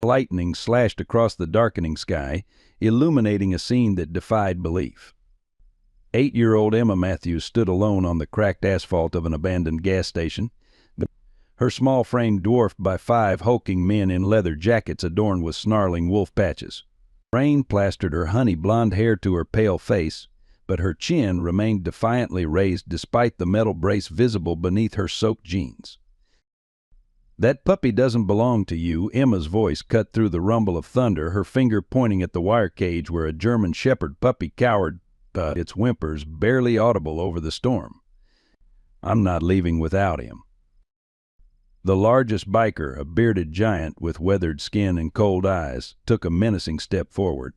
Lightning slashed across the darkening sky, illuminating a scene that defied belief. 8-year-old Emma Matthews stood alone on the cracked asphalt of an abandoned gas station, her small frame dwarfed by 5 hulking men in leather jackets adorned with snarling wolf patches. Rain plastered her honey blonde hair to her pale face, but her chin remained defiantly raised despite the metal brace visible beneath her soaked jeans. "That puppy doesn't belong to you," Emma's voice cut through the rumble of thunder, her finger pointing at the wire cage where a German Shepherd puppy cowered, its whimpers barely audible over the storm. "I'm not leaving without him." The largest biker, a bearded giant with weathered skin and cold eyes, took a menacing step forward.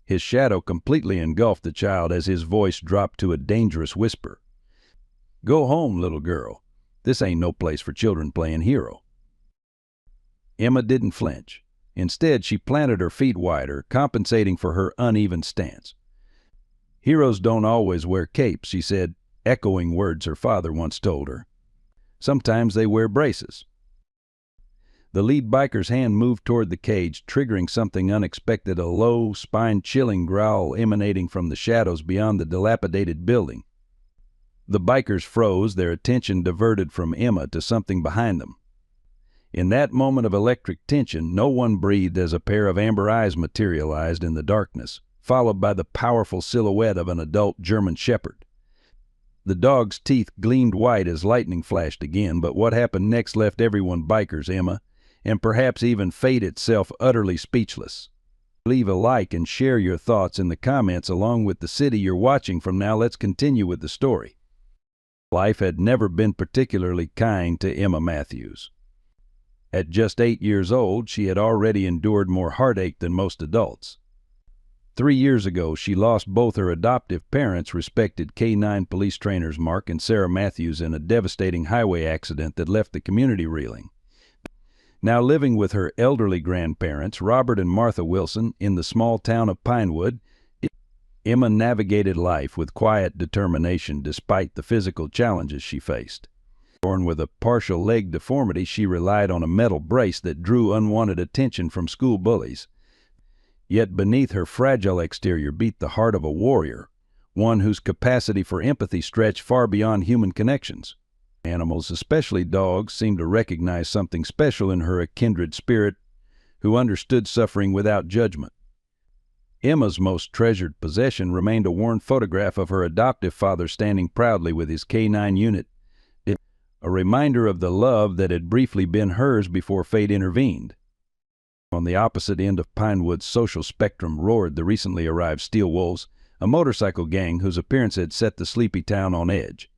His shadow completely engulfed the child as his voice dropped to a dangerous whisper. "Go home, little girl. This ain't no place for children playing hero." Emma didn't flinch. Instead, she planted her feet wider, compensating for her uneven stance. "Heroes don't always wear capes," she said, echoing words her father once told her. "Sometimes they wear braces." The lead biker's hand moved toward the cage, triggering something unexpected, a low, spine-chilling growl emanating from the shadows beyond the dilapidated building. The bikers froze, their attention diverted from Emma to something behind them. In that moment of electric tension, no one breathed as a pair of amber eyes materialized in the darkness, followed by the powerful silhouette of an adult German Shepherd. The dog's teeth gleamed white as lightning flashed again, but what happened next left everyone, bikers, Emma, and perhaps even fate itself, utterly speechless. Leave a like and share your thoughts in the comments along with the city you're watching from. Now let's continue with the story. Life had never been particularly kind to Emma Matthews. At just 8 years old, she had already endured more heartache than most adults. 3 years ago, she lost both her adoptive parents, respected K-9 police trainers Mark and Sarah Matthews, in a devastating highway accident that left the community reeling. Now living with her elderly grandparents, Robert and Martha Wilson, in the small town of Pinewood, Emma navigated life with quiet determination despite the physical challenges she faced. Born with a partial leg deformity, she relied on a metal brace that drew unwanted attention from school bullies. Yet beneath her fragile exterior beat the heart of a warrior, one whose capacity for empathy stretched far beyond human connections. Animals, especially dogs, seemed to recognize something special in her, a kindred spirit who understood suffering without judgment. Emma's most treasured possession remained a worn photograph of her adoptive father standing proudly with his K-9 unit, a reminder of the love that had briefly been hers before fate intervened. On the opposite end of Pinewood's social spectrum roared the recently arrived Steel Wolves, a motorcycle gang whose appearance had set the sleepy town on edge.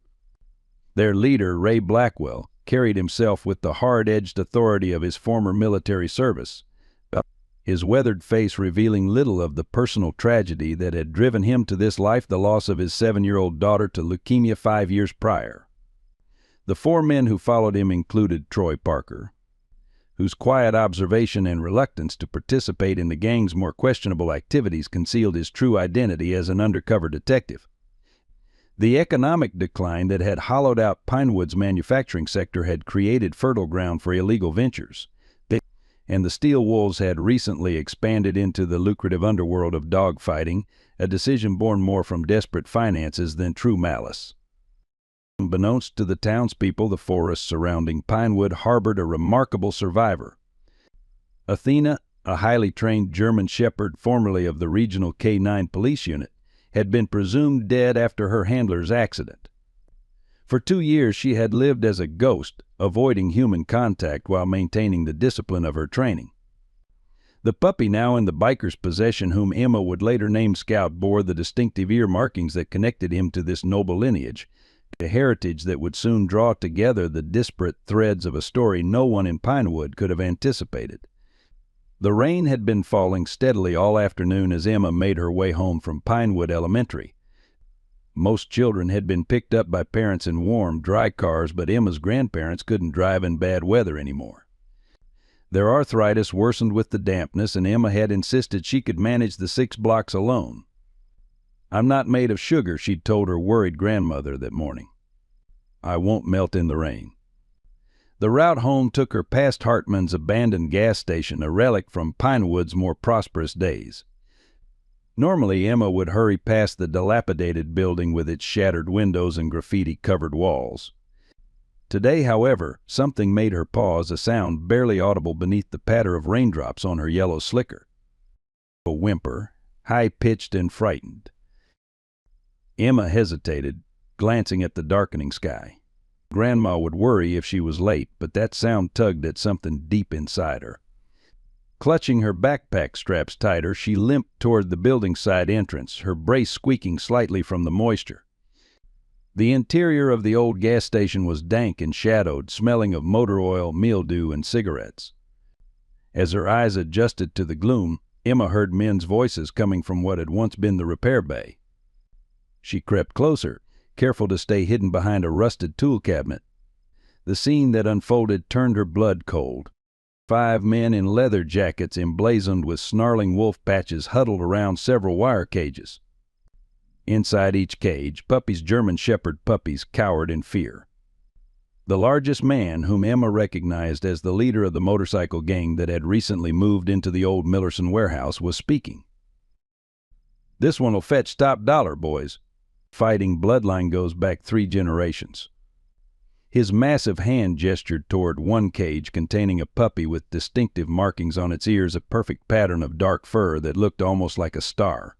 Their leader, Ray Blackwell, carried himself with the hard-edged authority of his former military service, his weathered face revealing little of the personal tragedy that had driven him to this life, the loss of his 7-year-old daughter to leukemia 5 years prior. The 4 men who followed him included Troy Parker, whose quiet observation and reluctance to participate in the gang's more questionable activities concealed his true identity as an undercover detective. The economic decline that had hollowed out Pinewood's manufacturing sector had created fertile ground for illegal ventures, and the Steel Wolves had recently expanded into the lucrative underworld of dogfighting, a decision born more from desperate finances than true malice. Unbeknownst to the townspeople, the forest surrounding Pinewood harbored a remarkable survivor. Athena, a highly trained German Shepherd formerly of the regional K-9 police unit, had been presumed dead after her handler's accident. For 2 years she had lived as a ghost, avoiding human contact while maintaining the discipline of her training. The puppy now in the biker's possession, whom Emma would later name Scout, bore the distinctive ear markings that connected him to this noble lineage, a heritage that would soon draw together the disparate threads of a story no one in Pinewood could have anticipated. The rain had been falling steadily all afternoon as Emma made her way home from Pinewood Elementary. Most children had been picked up by parents in warm, dry cars, but Emma's grandparents couldn't drive in bad weather anymore. Their arthritis worsened with the dampness, and Emma had insisted she could manage the 6 blocks alone. "I'm not made of sugar," she'd told her worried grandmother that morning. "I won't melt in the rain." The route home took her past Hartman's abandoned gas station, a relic from Pinewood's more prosperous days. Normally, Emma would hurry past the dilapidated building with its shattered windows and graffiti-covered walls. Today, however, something made her pause, a sound barely audible beneath the patter of raindrops on her yellow slicker. A whimper, high-pitched and frightened. Emma hesitated, glancing at the darkening sky. Grandma would worry if she was late, but that sound tugged at something deep inside her. Clutching her backpack straps tighter, she limped toward the building side entrance, her brace squeaking slightly from the moisture. The interior of the old gas station was dank and shadowed, smelling of motor oil, mildew, and cigarettes. As her eyes adjusted to the gloom, Emma heard men's voices coming from what had once been the repair bay. She crept closer, careful to stay hidden behind a rusted tool cabinet. The scene that unfolded turned her blood cold. 5 men in leather jackets emblazoned with snarling wolf patches huddled around several wire cages. Inside each cage, puppies, German Shepherd puppies, cowered in fear. The largest man, whom Emma recognized as the leader of the motorcycle gang that had recently moved into the old Millerson warehouse, was speaking. "This one'll fetch top dollar, boys. Fighting bloodline goes back 3 generations. His massive hand gestured toward one cage containing a puppy with distinctive markings on its ears, a perfect pattern of dark fur that looked almost like a star.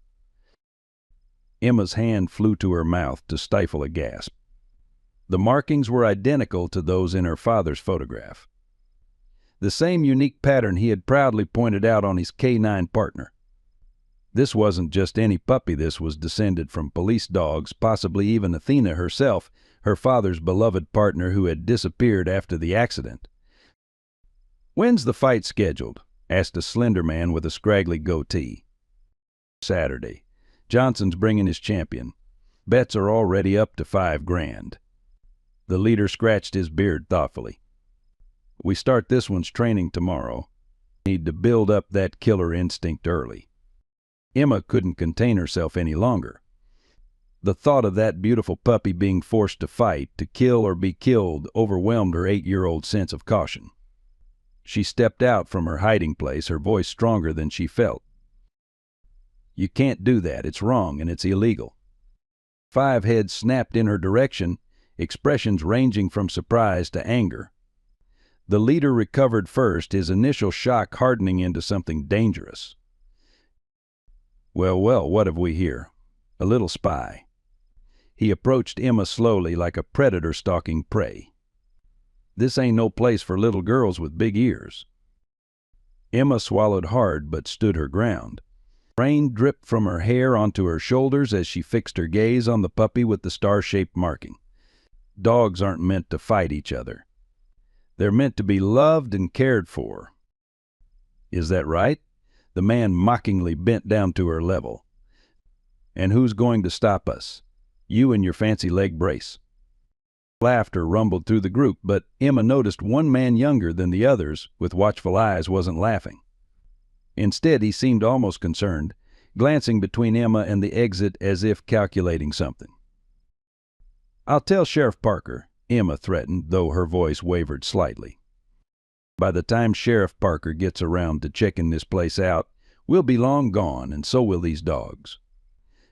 Emma's hand flew to her mouth to stifle a gasp. The markings were identical to those in her father's photograph. The same unique pattern he had proudly pointed out on his K9 partner. This wasn't just any puppy. This was descended from police dogs, possibly even Athena herself, her father's beloved partner who had disappeared after the accident. "When's the fight scheduled?" asked a slender man with a scraggly goatee. "Saturday. Johnson's bringing his champion. Bets are already up to $5,000. The leader scratched his beard thoughtfully. "We start this one's training tomorrow. Need to build up that killer instinct early." Emma couldn't contain herself any longer. The thought of that beautiful puppy being forced to fight, to kill or be killed, overwhelmed her 8-year-old sense of caution. She stepped out from her hiding place, her voice stronger than she felt. "You can't do that. It's wrong and it's illegal." 5 heads snapped in her direction, expressions ranging from surprise to anger. The leader recovered first, his initial shock hardening into something dangerous. "Well, well, what have we here? A little spy." He approached Emma slowly, like a predator stalking prey. "This ain't no place for little girls with big ears." Emma swallowed hard but stood her ground. Rain dripped from her hair onto her shoulders as she fixed her gaze on the puppy with the star-shaped marking. Dogs aren't meant to fight each other. They're meant to be loved and cared for. "Is that right?" The man mockingly bent down to her level. "And who's going to stop us? You and your fancy leg brace." Laughter rumbled through the group, but Emma noticed one man younger than the others, with watchful eyes, wasn't laughing. Instead, he seemed almost concerned, glancing between Emma and the exit as if calculating something. "I'll tell Sheriff Parker," Emma threatened, though her voice wavered slightly. "By the time Sheriff Parker gets around to checking this place out, we'll be long gone, and so will these dogs."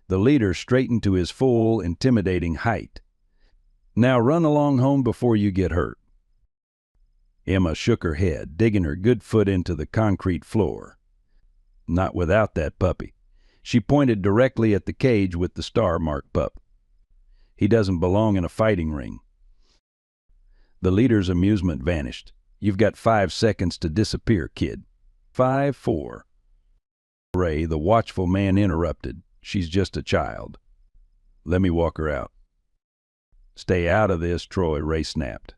The leader straightened to his full, intimidating height. "Now run along home before you get hurt." Emma shook her head, digging her good foot into the concrete floor. "Not without that puppy." She pointed directly at the cage with the star-marked pup. "He doesn't belong in a fighting ring." The leader's amusement vanished. "You've got 5 seconds to disappear, kid." 5, 4. Ray, the watchful man, interrupted. "She's just a child. Let me walk her out." "Stay out of this, Troy," Ray snapped.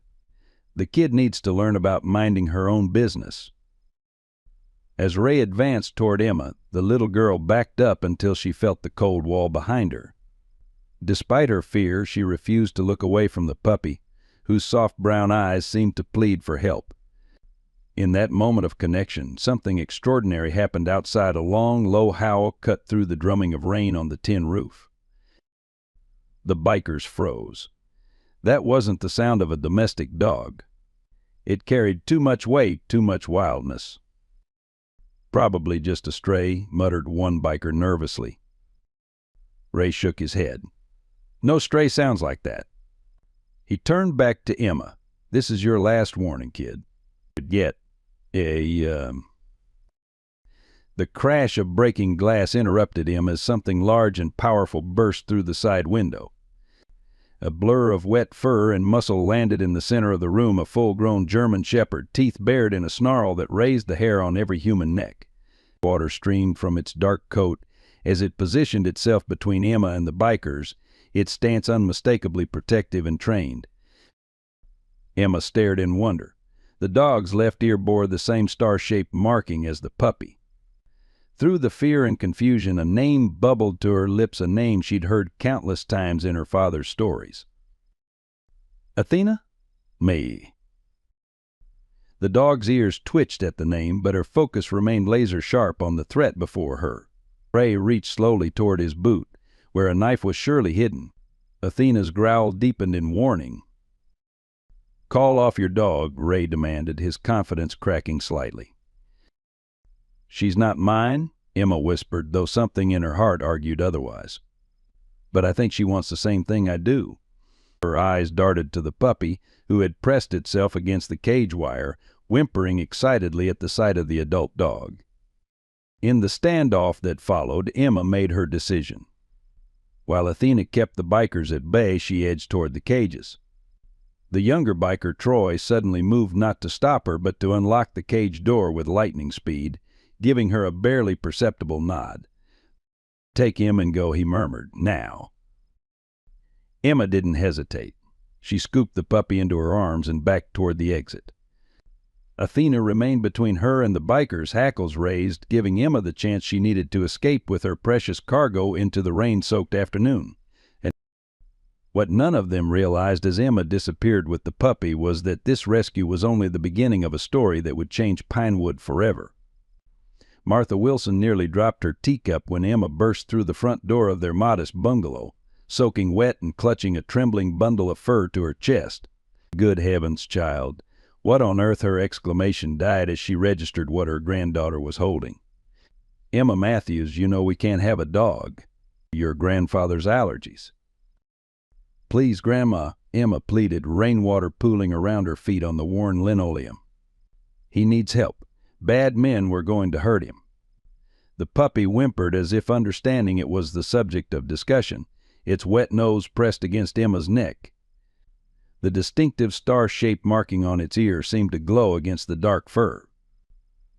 "The kid needs to learn about minding her own business." As Ray advanced toward Emma, the little girl backed up until she felt the cold wall behind her. Despite her fear, she refused to look away from the puppy, whose soft brown eyes seemed to plead for help. In that moment of connection, something extraordinary happened outside. A long, low howl cut through the drumming of rain on the tin roof. The bikers froze. That wasn't the sound of a domestic dog. It carried too much weight, too much wildness. Probably just a stray, muttered one biker nervously. Ray shook his head. No stray sounds like that. He turned back to Emma. This is your last warning, kid. Yet, the crash of breaking glass interrupted him as something large and powerful burst through the side window. A blur of wet fur and muscle landed in the center of the room, a full-grown German shepherd, teeth bared in a snarl that raised the hair on every human neck. Water streamed from its dark coat as it positioned itself between Emma and the bikers, its stance unmistakably protective and trained. Emma stared in wonder. The dog's left ear bore the same star-shaped marking as the puppy. Through the fear and confusion, a name bubbled to her lips, a name she'd heard countless times in her father's stories. Athena? Me. The dog's ears twitched at the name, but her focus remained laser-sharp on the threat before her. Ray reached slowly toward his boot, where a knife was surely hidden. Athena's growl deepened in warning. Call off your dog, Ray demanded, his confidence cracking slightly. She's not mine, Emma whispered, though something in her heart argued otherwise. But I think she wants the same thing I do. Her eyes darted to the puppy, who had pressed itself against the cage wire, whimpering excitedly at the sight of the adult dog. In the standoff that followed, Emma made her decision. While Athena kept the bikers at bay, she edged toward the cages. The younger biker, Troy, suddenly moved not to stop her, but to unlock the cage door with lightning speed, giving her a barely perceptible nod. Take him and go, he murmured. Now. Emma didn't hesitate. She scooped the puppy into her arms and backed toward the exit. Athena remained between her and the bikers, hackles raised, giving Emma the chance she needed to escape with her precious cargo into the rain-soaked afternoon. And what none of them realized as Emma disappeared with the puppy was that this rescue was only the beginning of a story that would change Pinewood forever. Martha Wilson nearly dropped her teacup when Emma burst through the front door of their modest bungalow, soaking wet and clutching a trembling bundle of fur to her chest. Good heavens, child! What on earth? Her exclamation died as she registered what her granddaughter was holding. Emma Matthews, you know we can't have a dog. Your grandfather's allergies. Please, Grandma, Emma pleaded, rainwater pooling around her feet on the worn linoleum. He needs help. Bad men were going to hurt him. The puppy whimpered as if understanding it was the subject of discussion, its wet nose pressed against Emma's neck. The distinctive star-shaped marking on its ear seemed to glow against the dark fur.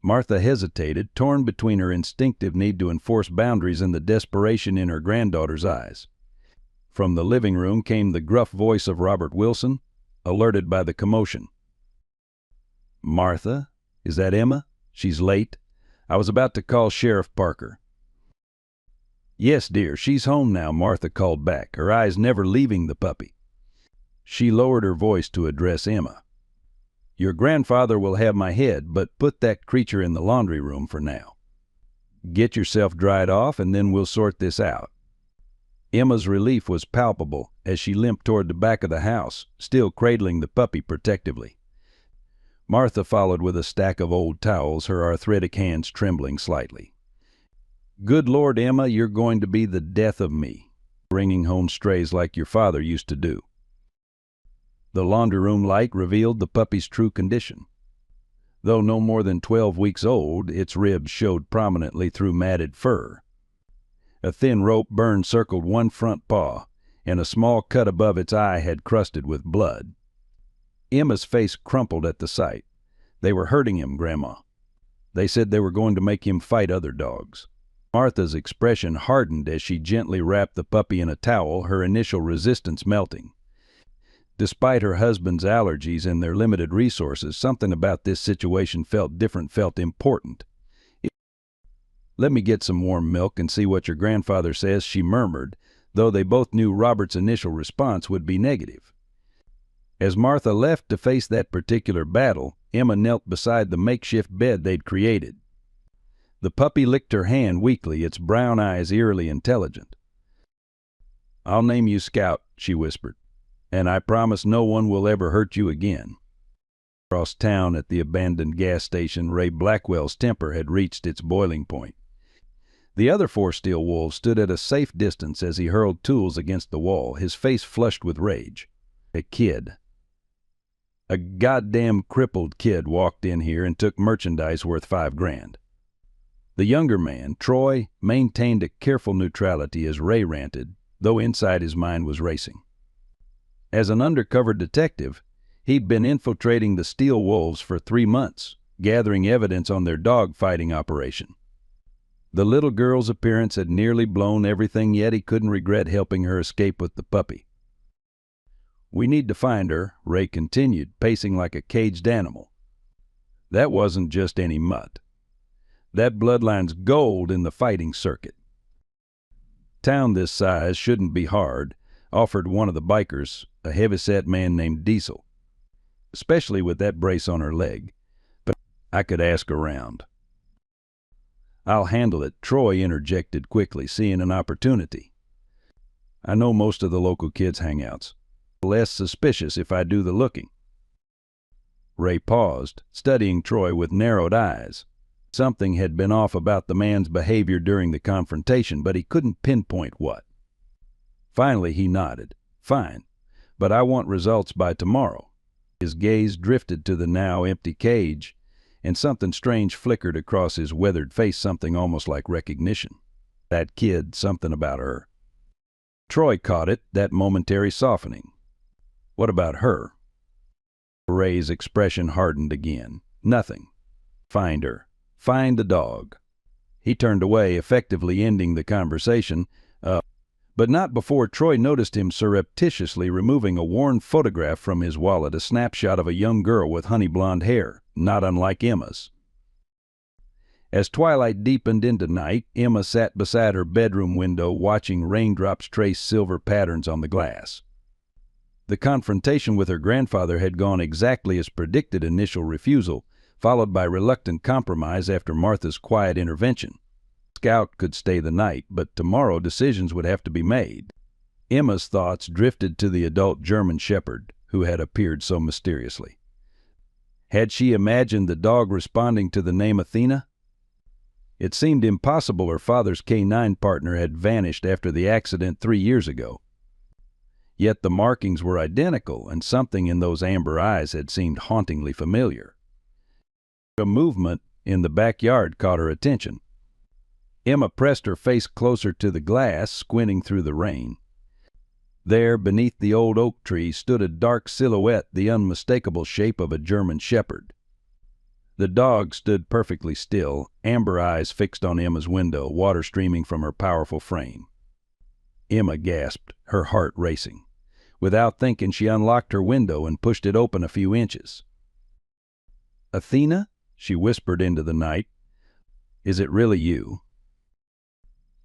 Martha hesitated, torn between her instinctive need to enforce boundaries and the desperation in her granddaughter's eyes. From the living room came the gruff voice of Robert Wilson, alerted by the commotion. Martha? Is that Emma? She's late. I was about to call Sheriff Parker. Yes, dear, she's home now, Martha called back, her eyes never leaving the puppy. She lowered her voice to address Emma. Your grandfather will have my head, but put that creature in the laundry room for now. Get yourself dried off, and then we'll sort this out. Emma's relief was palpable as she limped toward the back of the house, still cradling the puppy protectively. Martha followed with a stack of old towels, her arthritic hands trembling slightly. Good Lord, Emma, you're going to be the death of me, bringing home strays like your father used to do. The laundry room light revealed the puppy's true condition. Though no more than 12 weeks old, its ribs showed prominently through matted fur. A thin rope burn circled one front paw, and a small cut above its eye had crusted with blood. Emma's face crumpled at the sight. They were hurting him, Grandma. They said they were going to make him fight other dogs. Martha's expression hardened as she gently wrapped the puppy in a towel, her initial resistance melting. Despite her husband's allergies and their limited resources, something about this situation felt different, felt important. Let me get some warm milk and see what your grandfather says, she murmured, though they both knew Robert's initial response would be negative. As Martha left to face that particular battle, Emma knelt beside the makeshift bed they'd created. The puppy licked her hand weakly, its brown eyes eerily intelligent. I'll name you Scout, she whispered, and I promise no one will ever hurt you again. Across town at the abandoned gas station, Ray Blackwell's temper had reached its boiling point. The other 4 steel wolves stood at a safe distance as he hurled tools against the wall, his face flushed with rage. A kid. A goddamn crippled kid walked in here and took merchandise worth $5 grand. The younger man, Troy, maintained a careful neutrality as Ray ranted, though inside his mind was racing. As an undercover detective, he'd been infiltrating the steel wolves for 3 months, gathering evidence on their dog fighting operation. The little girl's appearance had nearly blown everything, yet he couldn't regret helping her escape with the puppy. "We need to find her," Ray continued, pacing like a caged animal. "That wasn't just any mutt. That bloodline's gold in the fighting circuit." "Town this size shouldn't be hard," offered one of the bikers, a heavyset man named Diesel. "Especially with that brace on her leg. But I could ask around." "I'll handle it," Troy interjected quickly, seeing an opportunity. "I know most of the local kids' hangouts. Less suspicious if I do the looking." Ray paused, studying Troy with narrowed eyes. Something had been off about the man's behavior during the confrontation, but he couldn't pinpoint what. Finally he nodded. "Fine, but I want results by tomorrow." His gaze drifted to the now empty cage, and something strange flickered across his weathered face, something almost like recognition. That kid, something about her. Troy caught it, that momentary softening. "What about her?" Ray's expression hardened again. "Nothing. Find her. Find the dog." He turned away, effectively ending the conversation, but not before Troy noticed him surreptitiously removing a worn photograph from his wallet, a snapshot of a young girl with honey blonde hair, not unlike Emma's. As twilight deepened into night, Emma sat beside her bedroom window watching raindrops trace silver patterns on the glass. The confrontation with her grandfather had gone exactly as predicted: initial refusal, followed by reluctant compromise after Martha's quiet intervention. Scout could stay the night, but tomorrow decisions would have to be made. Emma's thoughts drifted to the adult German shepherd who had appeared so mysteriously. Had she imagined the dog responding to the name Athena? It seemed impossible her father's canine partner had vanished after the accident 3 years ago. Yet the markings were identical, and something in those amber eyes had seemed hauntingly familiar. A movement in the backyard caught her attention. Emma pressed her face closer to the glass, squinting through the rain. There, beneath the old oak tree, stood a dark silhouette, the unmistakable shape of a German shepherd. The dog stood perfectly still, amber eyes fixed on Emma's window, water streaming from her powerful frame. Emma gasped, her heart racing. Without thinking, she unlocked her window and pushed it open a few inches. "Athena?" she whispered into the night. "Is it really you?"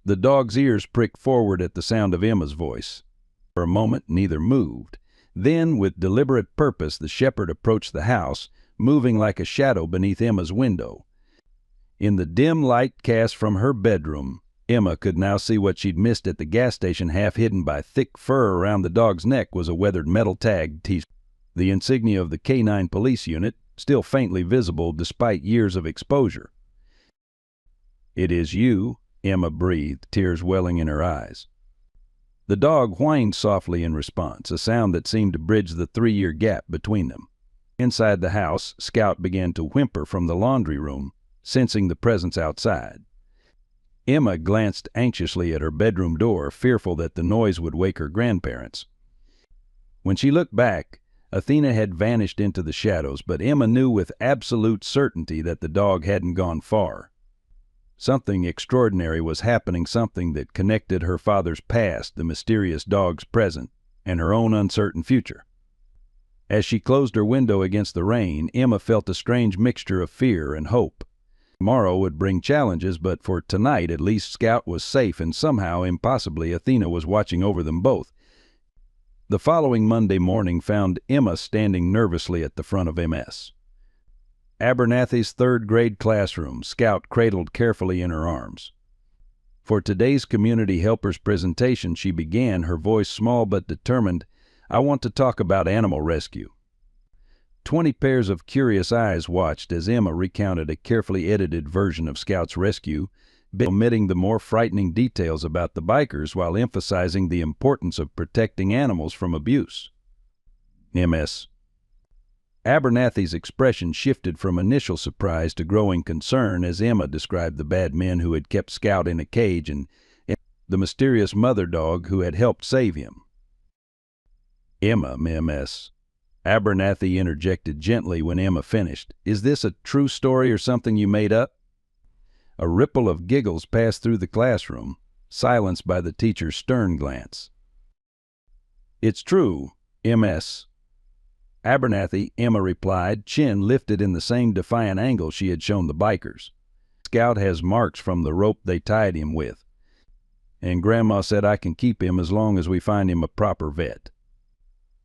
The dog's ears pricked forward at the sound of Emma's voice. For a moment, neither moved. Then, with deliberate purpose, the shepherd approached the house, moving like a shadow beneath Emma's window. In the dim light cast from her bedroom, Emma could now see what she'd missed at the gas station. Half hidden by thick fur around the dog's neck was a weathered metal tag, the insignia of the Canine Police Unit, still faintly visible despite years of exposure. "It is you," Emma breathed, tears welling in her eyes. The dog whined softly in response, a sound that seemed to bridge the 3-year gap between them. Inside the house, Scout began to whimper from the laundry room, sensing the presence outside. Emma glanced anxiously at her bedroom door, fearful that the noise would wake her grandparents. When she looked back, Athena had vanished into the shadows, but Emma knew with absolute certainty that the dog hadn't gone far. Something extraordinary was happening, something that connected her father's past, the mysterious dog's present, and her own uncertain future. As she closed her window against the rain, Emma felt a strange mixture of fear and hope. Tomorrow would bring challenges, but for tonight at least Scout was safe, and somehow, impossibly, Athena was watching over them both. The following Monday morning found Emma standing nervously at the front of MS. Abernathy's 3rd grade classroom, Scout cradled carefully in her arms. For today's community helpers presentation, she began, her voice small but determined, "I want to talk about animal rescue." 20 pairs of curious eyes watched as Emma recounted a carefully edited version of Scout's rescue, omitting the more frightening details about the bikers while emphasizing the importance of protecting animals from abuse. MS. Abernathy's expression shifted from initial surprise to growing concern as Emma described the bad men who had kept Scout in a cage and the mysterious mother dog who had helped save him. Emma, MS. Abernathy interjected gently when Emma finished. Is this a true story or something you made up? A ripple of giggles passed through the classroom, silenced by the teacher's stern glance. It's true, MS. Abernathy, Emma replied, chin lifted in the same defiant angle she had shown the bikers. Scout has marks from the rope they tied him with, and Grandma said I can keep him as long as we find him a proper vet.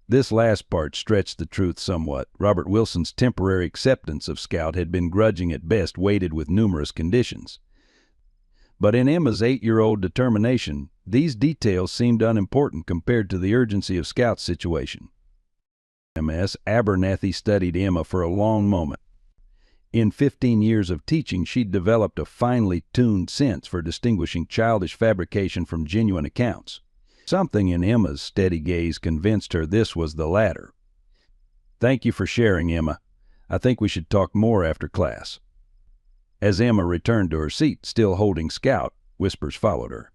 This last part stretched the truth somewhat. Robert Wilson's temporary acceptance of Scout had been grudging at best, weighted with numerous conditions. But in Emma's 8-year-old determination, these details seemed unimportant compared to the urgency of Scout's situation. MS. Abernathy studied Emma for a long moment. In 15 years of teaching, she'd developed a finely tuned sense for distinguishing childish fabrication from genuine accounts. Something in Emma's steady gaze convinced her this was the latter. Thank you for sharing, Emma. I think we should talk more after class. As Emma returned to her seat, still holding Scout, whispers followed her.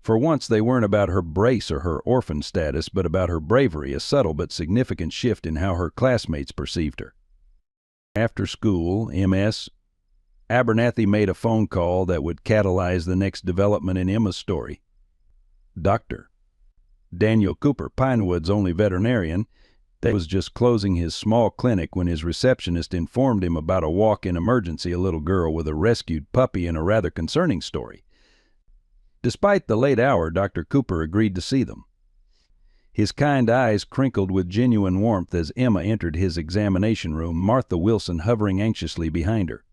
For once, they weren't about her brace or her orphan status, but about her bravery, a subtle but significant shift in how her classmates perceived her. After school, MS. Abernathy made a phone call that would catalyze the next development in Emma's story. Dr. Daniel Cooper, Pinewood's only veterinarian, was just closing his small clinic when his receptionist informed him about a walk-in emergency, a little girl with a rescued puppy, and a rather concerning story. Despite the late hour, Dr. Cooper agreed to see them. His kind eyes crinkled with genuine warmth as Emma entered his examination room, Martha Wilson hovering anxiously behind her.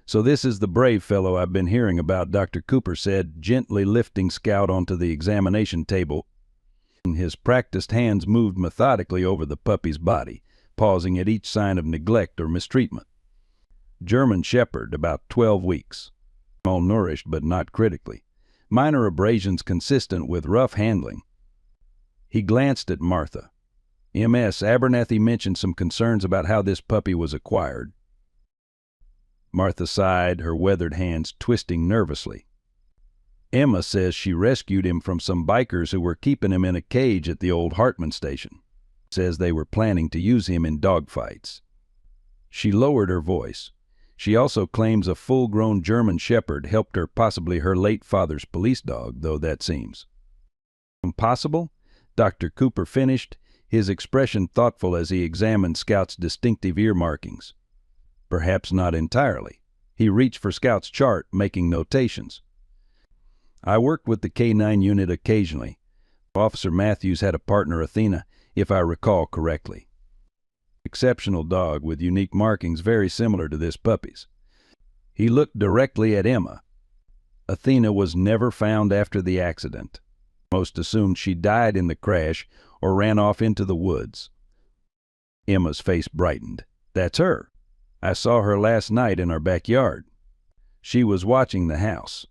So this is the brave fellow I've been hearing about, Dr. Cooper said, gently lifting Scout onto the examination table. His practiced hands moved methodically over the puppy's body, pausing at each sign of neglect or mistreatment. German Shepherd, about 12 weeks. Malnourished but not critically. Minor abrasions consistent with rough handling. He glanced at Martha. MS. Abernathy mentioned some concerns about how this puppy was acquired. Martha sighed, her weathered hands twisting nervously. Emma says she rescued him from some bikers who were keeping him in a cage at the old Hartman station. Says they were planning to use him in dogfights. She lowered her voice. She also claims a full-grown German Shepherd helped her, possibly her late father's police dog, though that seems impossible. Dr. Cooper finished, his expression thoughtful as he examined Scout's distinctive ear markings. Perhaps not entirely. He reached for Scout's chart, making notations. I worked with the K9 unit occasionally. Officer Matthews had a partner, Athena, if I recall correctly. Exceptional dog with unique markings very similar to this puppy's. He looked directly at Emma. Athena was never found after the accident. Most assumed she died in the crash or ran off into the woods. Emma's face brightened. That's her. I saw her last night in our backyard. She was watching the house.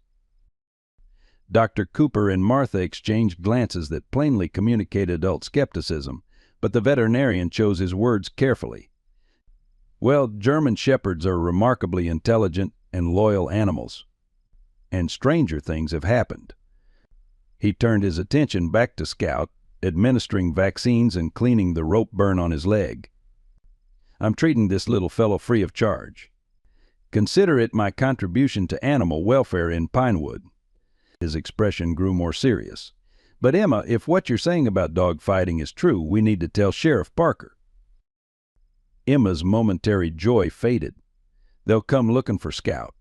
Dr. Cooper and Martha exchanged glances that plainly communicated adult skepticism, but the veterinarian chose his words carefully. Well, German Shepherds are remarkably intelligent and loyal animals. And stranger things have happened. He turned his attention back to Scout, administering vaccines and cleaning the rope burn on his leg. I'm treating this little fellow free of charge. Consider it my contribution to animal welfare in Pinewood. His expression grew more serious. But Emma, if what you're saying about dog fighting is true, we need to tell Sheriff Parker. Emma's momentary joy faded. They'll come looking for Scout.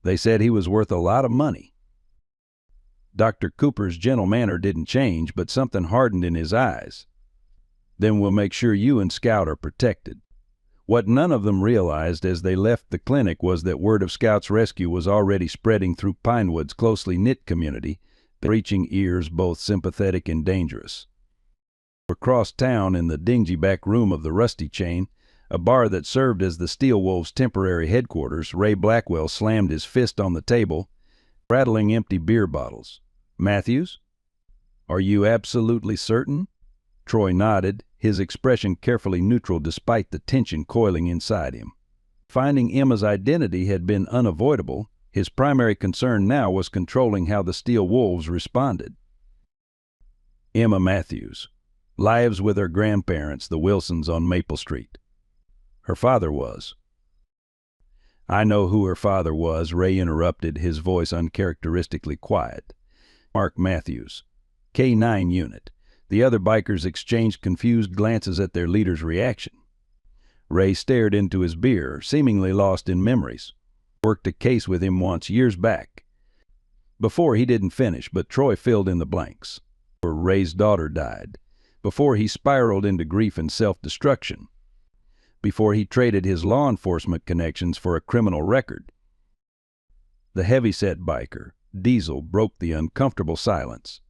They said he was worth a lot of money. Dr. Cooper's gentle manner didn't change, but something hardened in his eyes. Then we'll make sure you and Scout are protected. What none of them realized as they left the clinic was that word of Scout's rescue was already spreading through Pinewood's closely knit community, reaching ears both sympathetic and dangerous. Across town, in the dingy back room of the Rusty Chain, a bar that served as the Steel Wolves' temporary headquarters, Ray Blackwell slammed his fist on the table, rattling empty beer bottles. "Matthews? Are you absolutely certain?" Troy nodded, his expression carefully neutral despite the tension coiling inside him. Finding Emma's identity had been unavoidable. His primary concern now was controlling how the Steel Wolves responded. Emma Matthews lives with her grandparents, the Wilsons, on Maple Street. Her father was. "I know who her father was," Ray interrupted, his voice uncharacteristically quiet. "Mark Matthews, K-9 unit." The other bikers exchanged confused glances at their leader's reaction. Ray stared into his beer, seemingly lost in memories. Worked a case with him once, years back. Before he didn't finish, but Troy filled in the blanks. Before Ray's daughter died. Before he spiraled into grief and self-destruction. Before he traded his law enforcement connections for a criminal record. The heavyset biker, Diesel, broke the uncomfortable silence.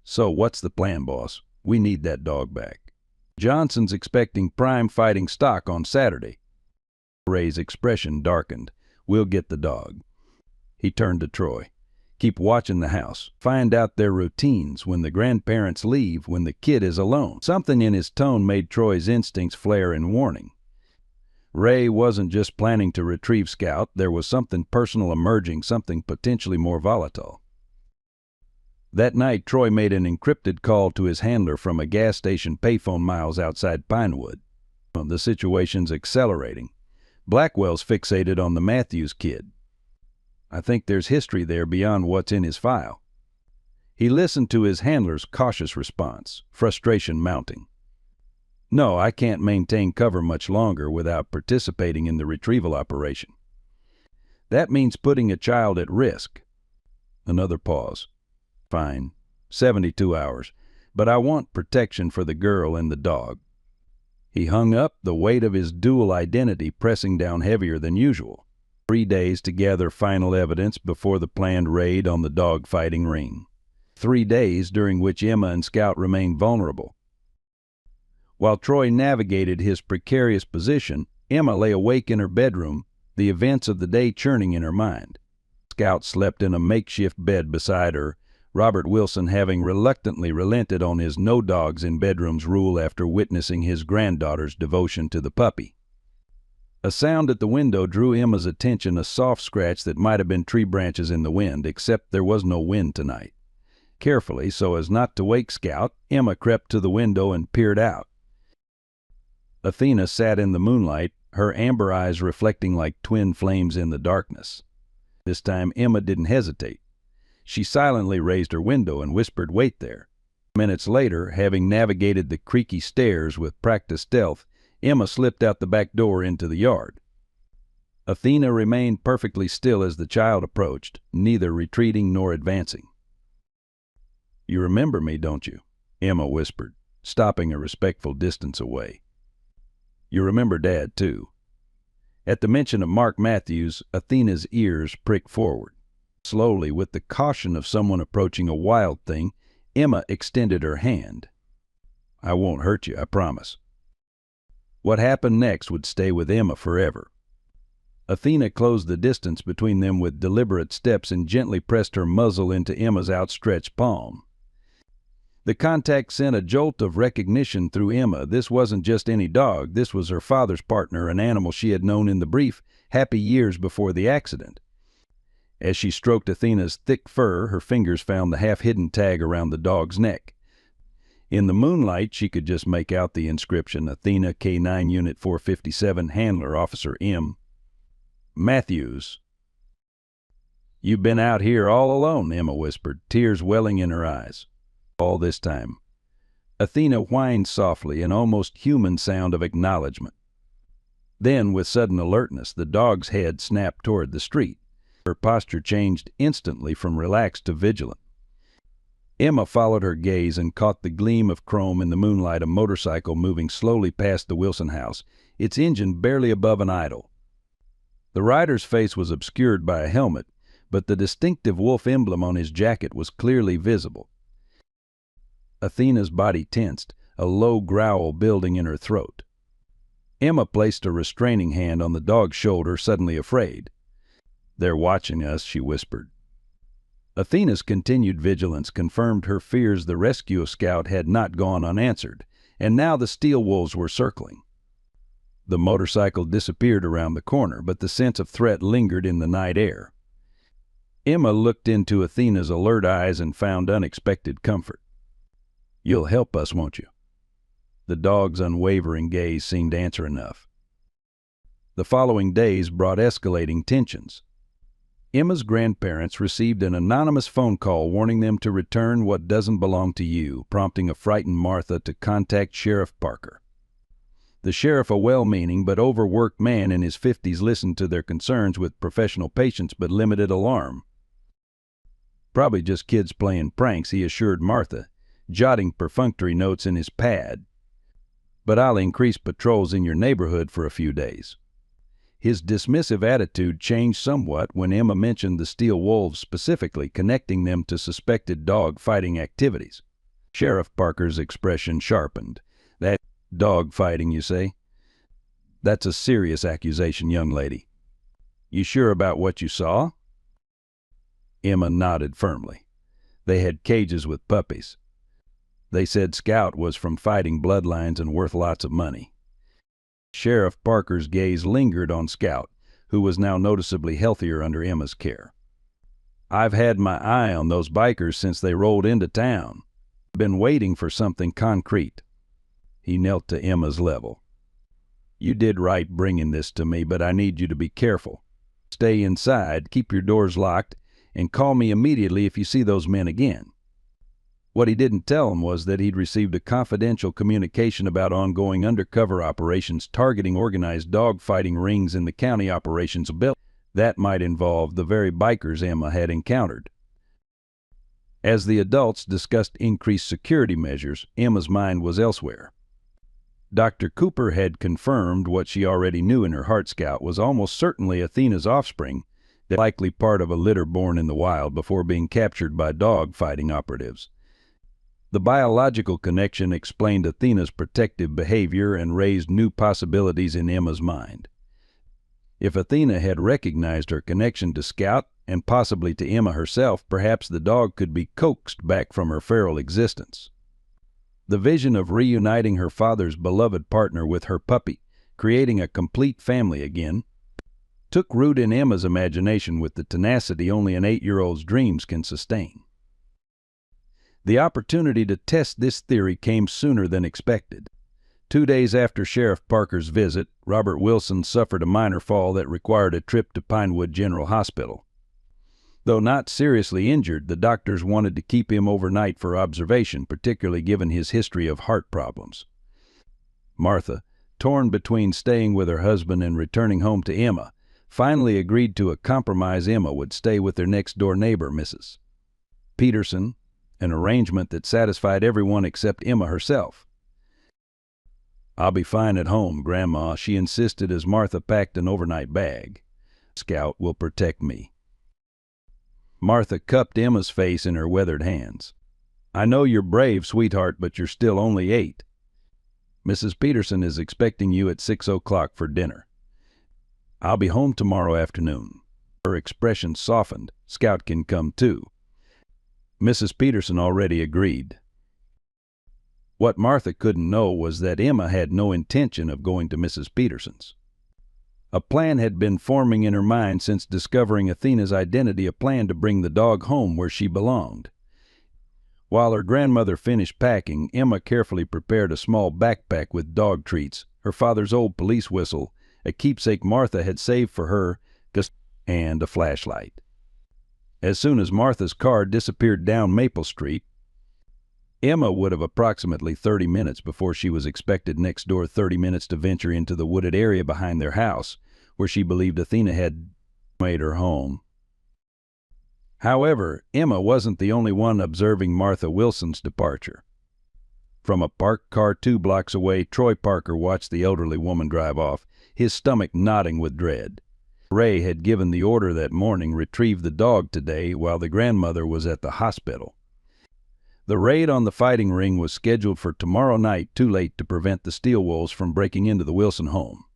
"So what's the plan, boss? We need that dog back. Johnson's expecting prime fighting stock on Saturday." Ray's expression darkened. "We'll get the dog." He turned to Troy. "Keep watching the house. Find out their routines, when the grandparents leave, when the kid is alone." Something in his tone made Troy's instincts flare in warning. Ray wasn't just planning to retrieve Scout. There was something personal emerging, something potentially more volatile. That night, Troy made an encrypted call to his handler from a gas station payphone miles outside Pinewood. The situation's accelerating. Blackwell's fixated on the Matthews kid. I think there's history there beyond what's in his file. He listened to his handler's cautious response, frustration mounting. "No, I can't maintain cover much longer without participating in the retrieval operation. That means putting a child at risk." Another pause. "Fine, 72 hours, but I want protection for the girl and the dog." He hung up, the weight of his dual identity pressing down heavier than usual. 3 days to gather final evidence before the planned raid on the dog-fighting ring. 3 days during which Emma and Scout remained vulnerable. While Troy navigated his precarious position, Emma lay awake in her bedroom, the events of the day churning in her mind. Scout slept in a makeshift bed beside her, Robert Wilson having reluctantly relented on his no dogs in bedrooms rule after witnessing his granddaughter's devotion to the puppy. A sound at the window drew Emma's attention, a soft scratch that might have been tree branches in the wind, except there was no wind tonight. Carefully, so as not to wake Scout, Emma crept to the window and peered out. Athena sat in the moonlight, her amber eyes reflecting like twin flames in the darkness. This time Emma didn't hesitate. She silently raised her window and whispered, "Wait there." Minutes later, having navigated the creaky stairs with practiced stealth, Emma slipped out the back door into the yard. Athena remained perfectly still as the child approached, neither retreating nor advancing. "You remember me, don't you?" Emma whispered, stopping a respectful distance away. "You remember Dad, too." At the mention of Mark Matthews, Athena's ears pricked forward. Slowly, with the caution of someone approaching a wild thing, Emma extended her hand. "I won't hurt you, I promise." What happened next would stay with Emma forever. Athena closed the distance between them with deliberate steps and gently pressed her muzzle into Emma's outstretched palm. The contact sent a jolt of recognition through Emma. This wasn't just any dog. This was her father's partner, an animal she had known in the brief, happy years before the accident. As she stroked Athena's thick fur, her fingers found the half-hidden tag around the dog's neck. In the moonlight, she could just make out the inscription, Athena K-9 Unit 457, Handler, Officer M. Matthews. "You've been out here all alone," Emma whispered, tears welling in her eyes. "All this time." Athena whined softly, an almost human sound of acknowledgement. Then, with sudden alertness, the dog's head snapped toward the street. Her posture changed instantly from relaxed to vigilant. Emma followed her gaze and caught the gleam of chrome in the moonlight, a motorcycle moving slowly past the Wilson house, its engine barely above an idle. The rider's face was obscured by a helmet, but the distinctive wolf emblem on his jacket was clearly visible. Athena's body tensed, a low growl building in her throat. Emma placed a restraining hand on the dog's shoulder, suddenly afraid. "They're watching us," she whispered. Athena's continued vigilance confirmed her fears. The rescue of Scout had not gone unanswered, and now the steel wolves were circling. The motorcycle disappeared around the corner, but the sense of threat lingered in the night air. Emma looked into Athena's alert eyes and found unexpected comfort. "You'll help us, won't you?" The dog's unwavering gaze seemed answer enough. The following days brought escalating tensions. Emma's grandparents received an anonymous phone call warning them to return what doesn't belong to you, prompting a frightened Martha to contact Sheriff Parker. The sheriff, a well-meaning but overworked man in his 50s, listened to their concerns with professional patience but limited alarm. "Probably just kids playing pranks," he assured Martha, jotting perfunctory notes in his pad. "But I'll increase patrols in your neighborhood for a few days." His dismissive attitude changed somewhat when Emma mentioned the steel wolves, specifically connecting them to suspected dog fighting activities. Sheriff Parker's expression sharpened. "That dog fighting, you say? That's a serious accusation, young lady. You sure about what you saw?" Emma nodded firmly. "They had cages with puppies. They said Scout was from fighting bloodlines and worth lots of money." Sheriff Parker's gaze lingered on Scout, who was now noticeably healthier under Emma's care. "I've had my eye on those bikers since they rolled into town. Been waiting for something concrete." He knelt to Emma's level. "You did right bringing this to me, but I need you to be careful. Stay inside, keep your doors locked, and call me immediately if you see those men again." What he didn't tell him was that he'd received a confidential communication about ongoing undercover operations targeting organized dog-fighting rings in the county operations ability. That might involve the very bikers Emma had encountered. As the adults discussed increased security measures, Emma's mind was elsewhere. Dr. Cooper had confirmed what she already knew in her heart. Scout was almost certainly Athena's offspring, likely part of a litter born in the wild before being captured by dog-fighting operatives. The biological connection explained Athena's protective behavior and raised new possibilities in Emma's mind. If Athena had recognized her connection to Scout, and possibly to Emma herself, perhaps the dog could be coaxed back from her feral existence. The vision of reuniting her father's beloved partner with her puppy, creating a complete family again, took root in Emma's imagination with the tenacity only an 8-year-old's dreams can sustain. The opportunity to test this theory came sooner than expected. 2 days after Sheriff Parker's visit, Robert Wilson suffered a minor fall that required a trip to Pinewood General Hospital. Though not seriously injured, the doctors wanted to keep him overnight for observation, particularly given his history of heart problems. Martha, torn between staying with her husband and returning home to Emma, finally agreed to a compromise. Emma would stay with their next-door neighbor, Mrs. Peterson, an arrangement that satisfied everyone except Emma herself. "I'll be fine at home, Grandma," she insisted as Martha packed an overnight bag. "Scout will protect me." Martha cupped Emma's face in her weathered hands. "I know you're brave, sweetheart, but you're still only 8. Mrs. Peterson is expecting you at 6 o'clock for dinner. I'll be home tomorrow afternoon." Her expression softened. "Scout can come too." Mrs. Peterson already agreed. What Martha couldn't know was that Emma had no intention of going to Mrs. Peterson's. A plan had been forming in her mind since discovering Athena's identity, a plan to bring the dog home where she belonged. While her grandmother finished packing, Emma carefully prepared a small backpack with dog treats, her father's old police whistle, a keepsake Martha had saved for her, and a flashlight. As soon as Martha's car disappeared down Maple Street, Emma would have approximately 30 minutes before she was expected next door, 30 minutes to venture into the wooded area behind their house, where she believed Athena had made her home. However, Emma wasn't the only one observing Martha Wilson's departure. From a parked car 2 blocks away, Troy Parker watched the elderly woman drive off, his stomach knotting with dread. Ray had given the order that morning, retrieve the dog today, while the grandmother was at the hospital. The raid on the fighting ring was scheduled for tomorrow night, too late to prevent the steel wolves from breaking into the Wilson home.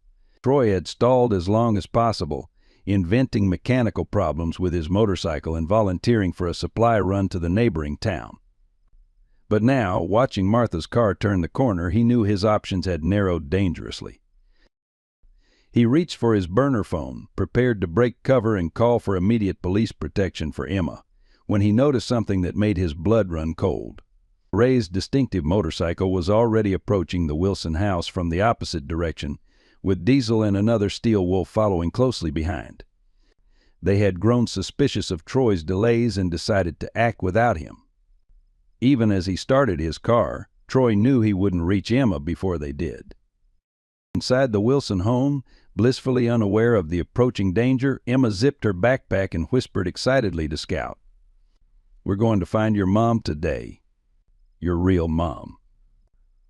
Troy had stalled as long as possible, inventing mechanical problems with his motorcycle and volunteering for a supply run to the neighboring town. But now, watching Martha's car turn the corner, he knew his options had narrowed dangerously. He reached for his burner phone, prepared to break cover and call for immediate police protection for Emma, when he noticed something that made his blood run cold. Ray's distinctive motorcycle was already approaching the Wilson house from the opposite direction, with Diesel and another steel wolf following closely behind. They had grown suspicious of Troy's delays and decided to act without him. Even as he started his car, Troy knew he wouldn't reach Emma before they did. Inside the Wilson home, blissfully unaware of the approaching danger, Emma zipped her backpack and whispered excitedly to Scout, "We're going to find your mom today. Your real mom."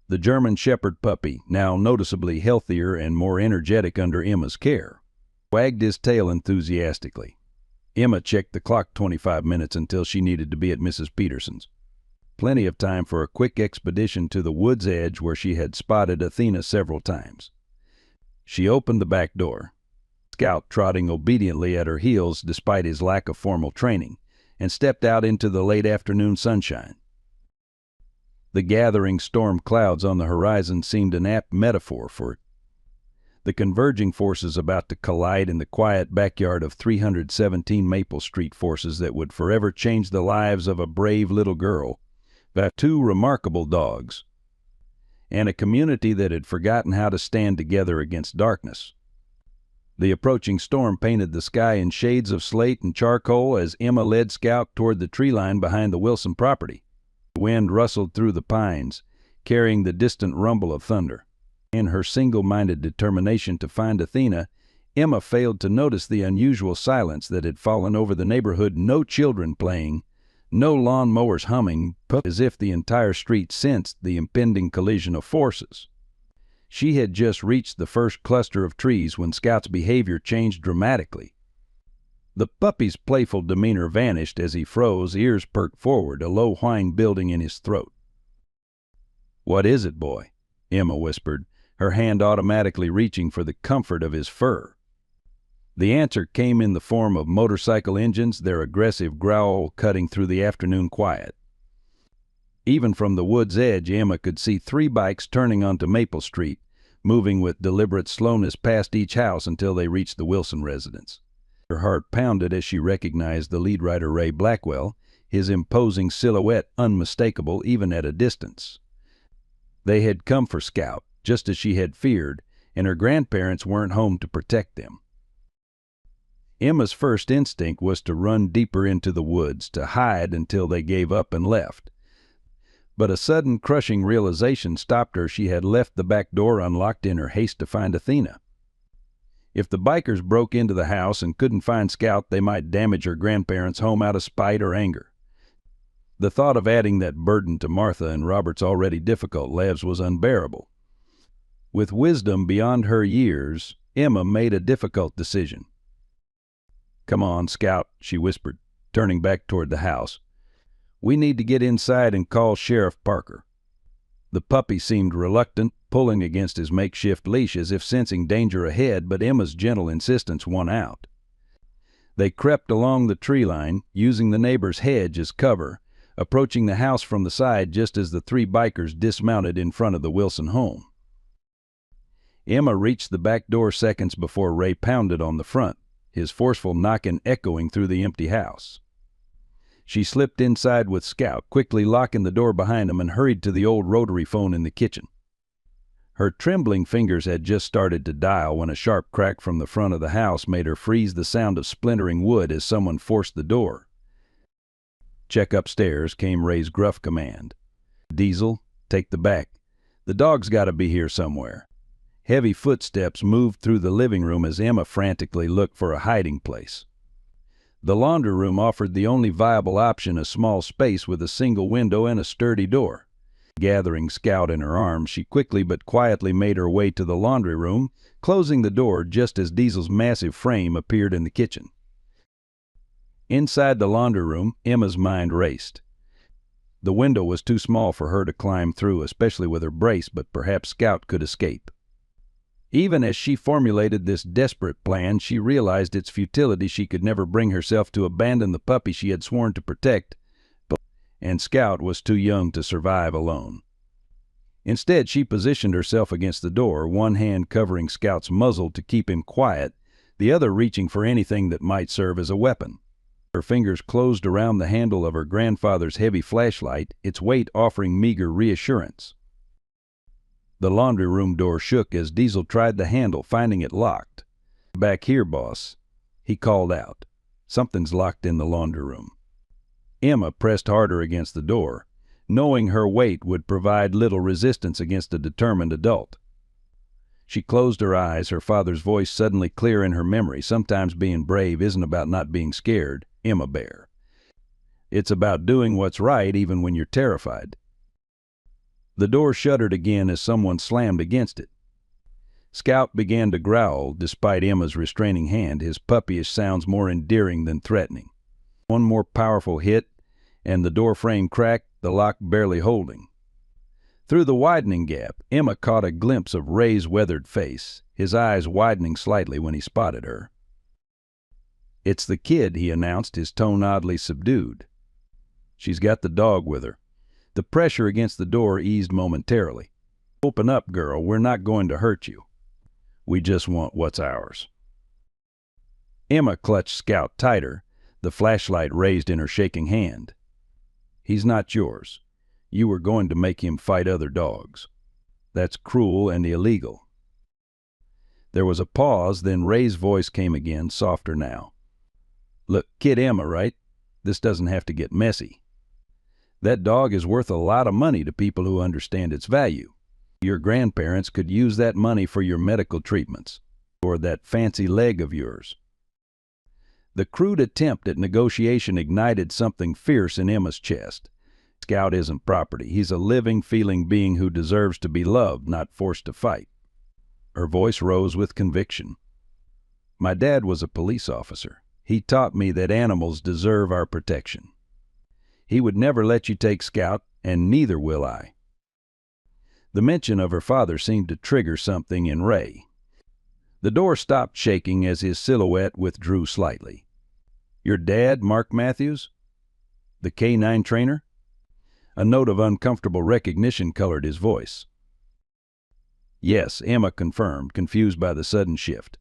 The German Shepherd puppy, now noticeably healthier and more energetic under Emma's care, wagged his tail enthusiastically. Emma checked the clock 25 minutes until she needed to be at Mrs. Peterson's. Plenty of time for a quick expedition to the wood's edge where she had spotted Athena several times. She opened the back door, Scout trotting obediently at her heels despite his lack of formal training, and stepped out into the late afternoon sunshine. The gathering storm clouds on the horizon seemed an apt metaphor for the converging forces about to collide in the quiet backyard of 317 Maple Street forces that would forever change the lives of a brave little girl, by two remarkable dogs, and a community that had forgotten how to stand together against darkness. The approaching storm painted the sky in shades of slate and charcoal as Emma led Scout toward the tree line behind the Wilson property. The wind rustled through the pines, carrying the distant rumble of thunder. In her single-minded determination to find Athena, Emma failed to notice the unusual silence that had fallen over the neighborhood. No children playing, no lawn mowers humming, as if the entire street sensed the impending collision of forces. She had just reached the first cluster of trees when Scout's behavior changed dramatically. The puppy's playful demeanor vanished as he froze, ears perked forward, a low whine building in his throat. "What is it, boy?" Emma whispered, her hand automatically reaching for the comfort of his fur. The answer came in the form of motorcycle engines, their aggressive growl cutting through the afternoon quiet. Even from the wood's edge, Emma could see 3 bikes turning onto Maple Street, moving with deliberate slowness past each house until they reached the Wilson residence. Her heart pounded as she recognized the lead rider, Ray Blackwell, his imposing silhouette unmistakable even at a distance. They had come for Scout, just as she had feared, and her grandparents weren't home to protect them. Emma's first instinct was to run deeper into the woods, to hide until they gave up and left. But a sudden crushing realization stopped her. She had left the back door unlocked in her haste to find Athena. If the bikers broke into the house and couldn't find Scout, they might damage her grandparents' home out of spite or anger. The thought of adding that burden to Martha and Robert's already difficult lives was unbearable. With wisdom beyond her years, Emma made a difficult decision. "Come on, Scout," she whispered, turning back toward the house. "We need to get inside and call Sheriff Parker." The puppy seemed reluctant, pulling against his makeshift leash as if sensing danger ahead, but Emma's gentle insistence won out. They crept along the tree line, using the neighbor's hedge as cover, approaching the house from the side just as the 3 bikers dismounted in front of the Wilson home. Emma reached the back door seconds before Ray pounded on the front, his forceful knocking echoing through the empty house. She slipped inside with Scout, quickly locking the door behind him, and hurried to the old rotary phone in the kitchen. Her trembling fingers had just started to dial when a sharp crack from the front of the house made her freeze, the sound of splintering wood as someone forced the door. "Check upstairs," came Ray's gruff command. "Diesel, take the back. The dog's got to be here somewhere." Heavy footsteps moved through the living room as Emma frantically looked for a hiding place. The laundry room offered the only viable option, a small space with a single window and a sturdy door. Gathering Scout in her arms, she quickly but quietly made her way to the laundry room, closing the door just as Diesel's massive frame appeared in the kitchen. Inside the laundry room, Emma's mind raced. The window was too small for her to climb through, especially with her brace, but perhaps Scout could escape. Even as she formulated this desperate plan, she realized its futility. She could never bring herself to abandon the puppy she had sworn to protect, and Scout was too young to survive alone. Instead, she positioned herself against the door, one hand covering Scout's muzzle to keep him quiet, the other reaching for anything that might serve as a weapon. Her fingers closed around the handle of her grandfather's heavy flashlight, its weight offering meager reassurance. The laundry room door shook as Diesel tried the handle, finding it locked. "Back here, boss," he called out. "Something's locked in the laundry room." Emma pressed harder against the door, knowing her weight would provide little resistance against a determined adult. She closed her eyes, her father's voice suddenly clear in her memory. "Sometimes being brave isn't about not being scared, Emma Bear. It's about doing what's right even when you're terrified." The door shuddered again as someone slammed against it. Scout began to growl, despite Emma's restraining hand, his puppyish sounds more endearing than threatening. One more powerful hit, and the door frame cracked, the lock barely holding. Through the widening gap, Emma caught a glimpse of Ray's weathered face, his eyes widening slightly when he spotted her. "It's the kid," he announced, his tone oddly subdued. "She's got the dog with her." The pressure against the door eased momentarily. "Open up, girl. We're not going to hurt you. We just want what's ours." Emma clutched Scout tighter, the flashlight raised in her shaking hand. "He's not yours. You were going to make him fight other dogs. That's cruel and illegal." There was a pause, then Ray's voice came again, softer now. "Look, kid Emma, right? This doesn't have to get messy. That dog is worth a lot of money to people who understand its value. Your grandparents could use that money for your medical treatments, or that fancy leg of yours." The crude attempt at negotiation ignited something fierce in Emma's chest. Scout isn't property. He's a living, feeling being who deserves to be loved, not forced to fight. Her voice rose with conviction. "My dad was a police officer. He taught me that animals deserve our protection. He would never let you take Scout, and neither will I." The mention of her father seemed to trigger something in Ray. The door stopped shaking as his silhouette withdrew slightly. "Your dad, Mark Matthews? The K-9 trainer?" A note of uncomfortable recognition colored his voice. "Yes," Emma confirmed, confused by the sudden shift.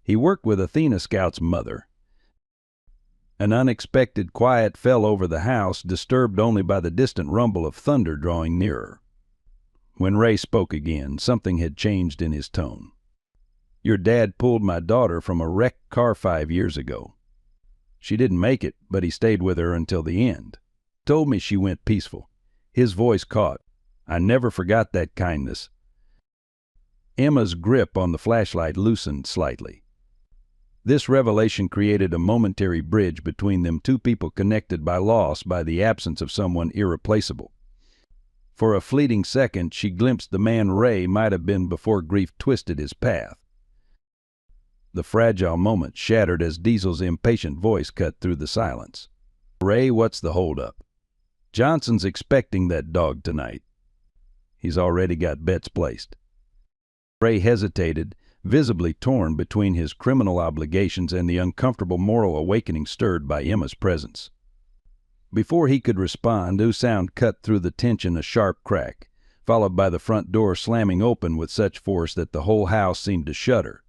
"He worked with Athena Scout's mother." An unexpected quiet fell over the house, disturbed only by the distant rumble of thunder drawing nearer. When Ray spoke again, something had changed in his tone. "Your dad pulled my daughter from a wrecked car 5 years ago. She didn't make it, but he stayed with her until the end. Told me she went peaceful." His voice caught. "I never forgot that kindness." Emma's grip on the flashlight loosened slightly. This revelation created a momentary bridge between them, two people connected by loss, by the absence of someone irreplaceable. For a fleeting second, she glimpsed the man Ray might have been before grief twisted his path. The fragile moment shattered as Diesel's impatient voice cut through the silence. "Ray, what's the holdup? Johnson's expecting that dog tonight. He's already got bets placed." Ray hesitated, visibly torn between his criminal obligations and the uncomfortable moral awakening stirred by Emma's presence. Before he could respond, a sound cut through the tension, a sharp crack, followed by the front door slamming open with such force that the whole house seemed to shudder.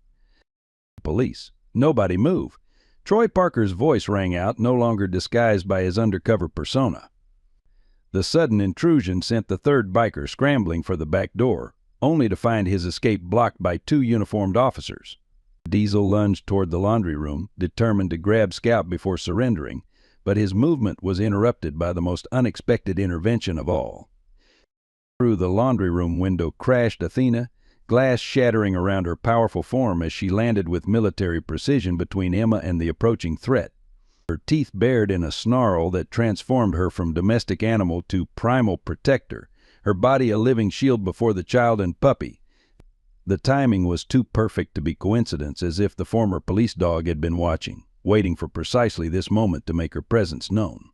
"Police. Nobody move." Troy Parker's voice rang out, no longer disguised by his undercover persona. The sudden intrusion sent the third biker scrambling for the back door, only to find his escape blocked by 2 uniformed officers. Diesel lunged toward the laundry room, determined to grab Scout before surrendering, but his movement was interrupted by the most unexpected intervention of all. Through the laundry room window crashed Athena, glass shattering around her powerful form as she landed with military precision between Emma and the approaching threat. Her teeth bared in a snarl that transformed her from domestic animal to primal protector, her body a living shield before the child and puppy. The timing was too perfect to be coincidence, as if the former police dog had been watching, waiting for precisely this moment to make her presence known.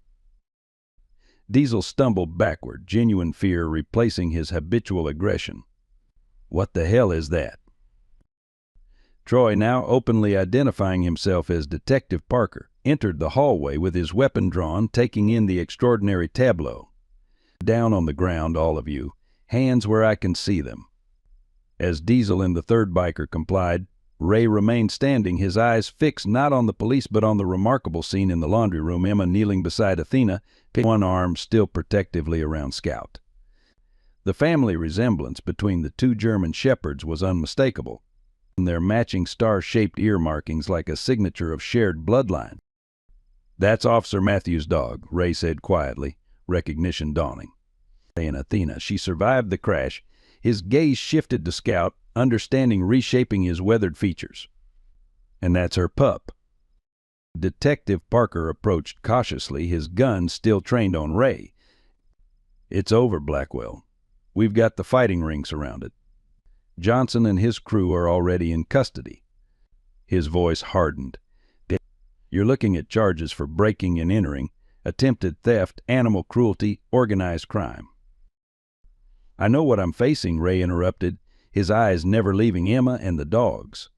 Diesel stumbled backward, genuine fear replacing his habitual aggression. "What the hell is that?" Troy, now openly identifying himself as Detective Parker, entered the hallway with his weapon drawn, taking in the extraordinary tableau. "Down on the ground, all of you. Hands where I can see them." As Diesel and the third biker complied, Ray remained standing, his eyes fixed not on the police but on the remarkable scene in the laundry room, Emma kneeling beside Athena, one arm still protectively around Scout. The family resemblance between the two German shepherds was unmistakable, and their matching star-shaped ear markings like a signature of shared bloodline. "That's Officer Matthews' dog," Ray said quietly, recognition dawning. And Athena, she survived the crash. His gaze shifted to Scout, understanding reshaping his weathered features. "And that's her pup." Detective Parker approached cautiously, his gun still trained on Ray. "It's over, Blackwell. We've got the fighting ring surrounded. Johnson and his crew are already in custody." His voice hardened. "You're looking at charges for breaking and entering, attempted theft, animal cruelty, organized crime." "I know what I'm facing," Ray interrupted, his eyes never leaving Emma and the dogs.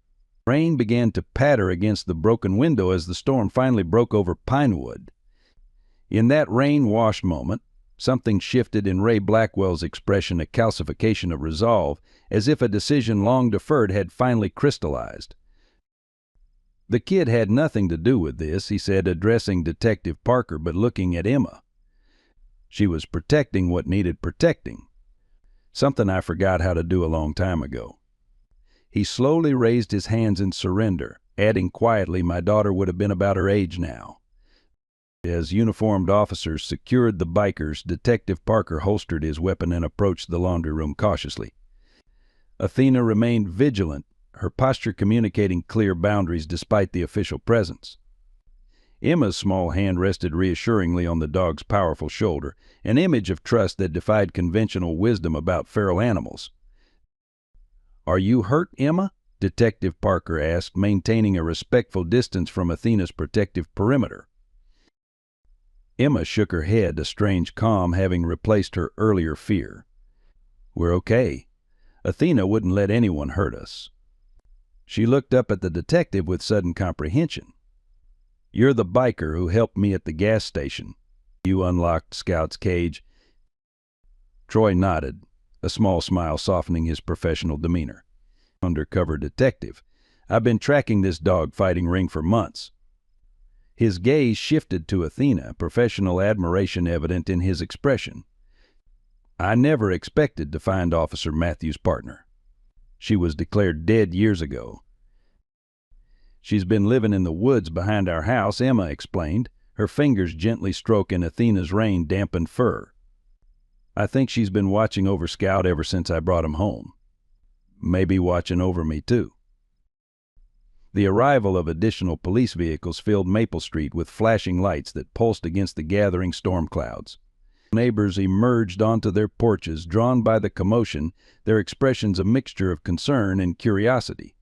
Rain began to patter against the broken window as the storm finally broke over Pinewood. In that rain-washed moment, something shifted in Ray Blackwell's expression, a calcification of resolve, as if a decision long deferred had finally crystallized. "The kid had nothing to do with this," he said, addressing Detective Parker but looking at Emma. "She was protecting what needed protecting. Something I forgot how to do a long time ago." He slowly raised his hands in surrender, adding quietly, "My daughter would have been about her age now." As uniformed officers secured the bikers, Detective Parker holstered his weapon and approached the laundry room cautiously. Athena remained vigilant, her posture communicating clear boundaries despite the official presence. Emma's small hand rested reassuringly on the dog's powerful shoulder, an image of trust that defied conventional wisdom about feral animals. "Are you hurt, Emma?" Detective Parker asked, maintaining a respectful distance from Athena's protective perimeter. Emma shook her head, a strange calm having replaced her earlier fear. "We're okay. Athena wouldn't let anyone hurt us." She looked up at the detective with sudden comprehension. "You're the biker who helped me at the gas station. You unlocked Scout's cage." Troy nodded, a small smile softening his professional demeanor. "Undercover detective. I've been tracking this dog fighting ring for months." His gaze shifted to Athena, professional admiration evident in his expression. "I never expected to find Officer Matthews' partner. She was declared dead years ago." "She's been living in the woods behind our house," Emma explained, her fingers gently stroking Athena's rain-dampened fur. "I think she's been watching over Scout ever since I brought him home. Maybe watching over me, too." The arrival of additional police vehicles filled Maple Street with flashing lights that pulsed against the gathering storm clouds. Neighbors emerged onto their porches, drawn by the commotion, their expressions a mixture of concern and curiosity.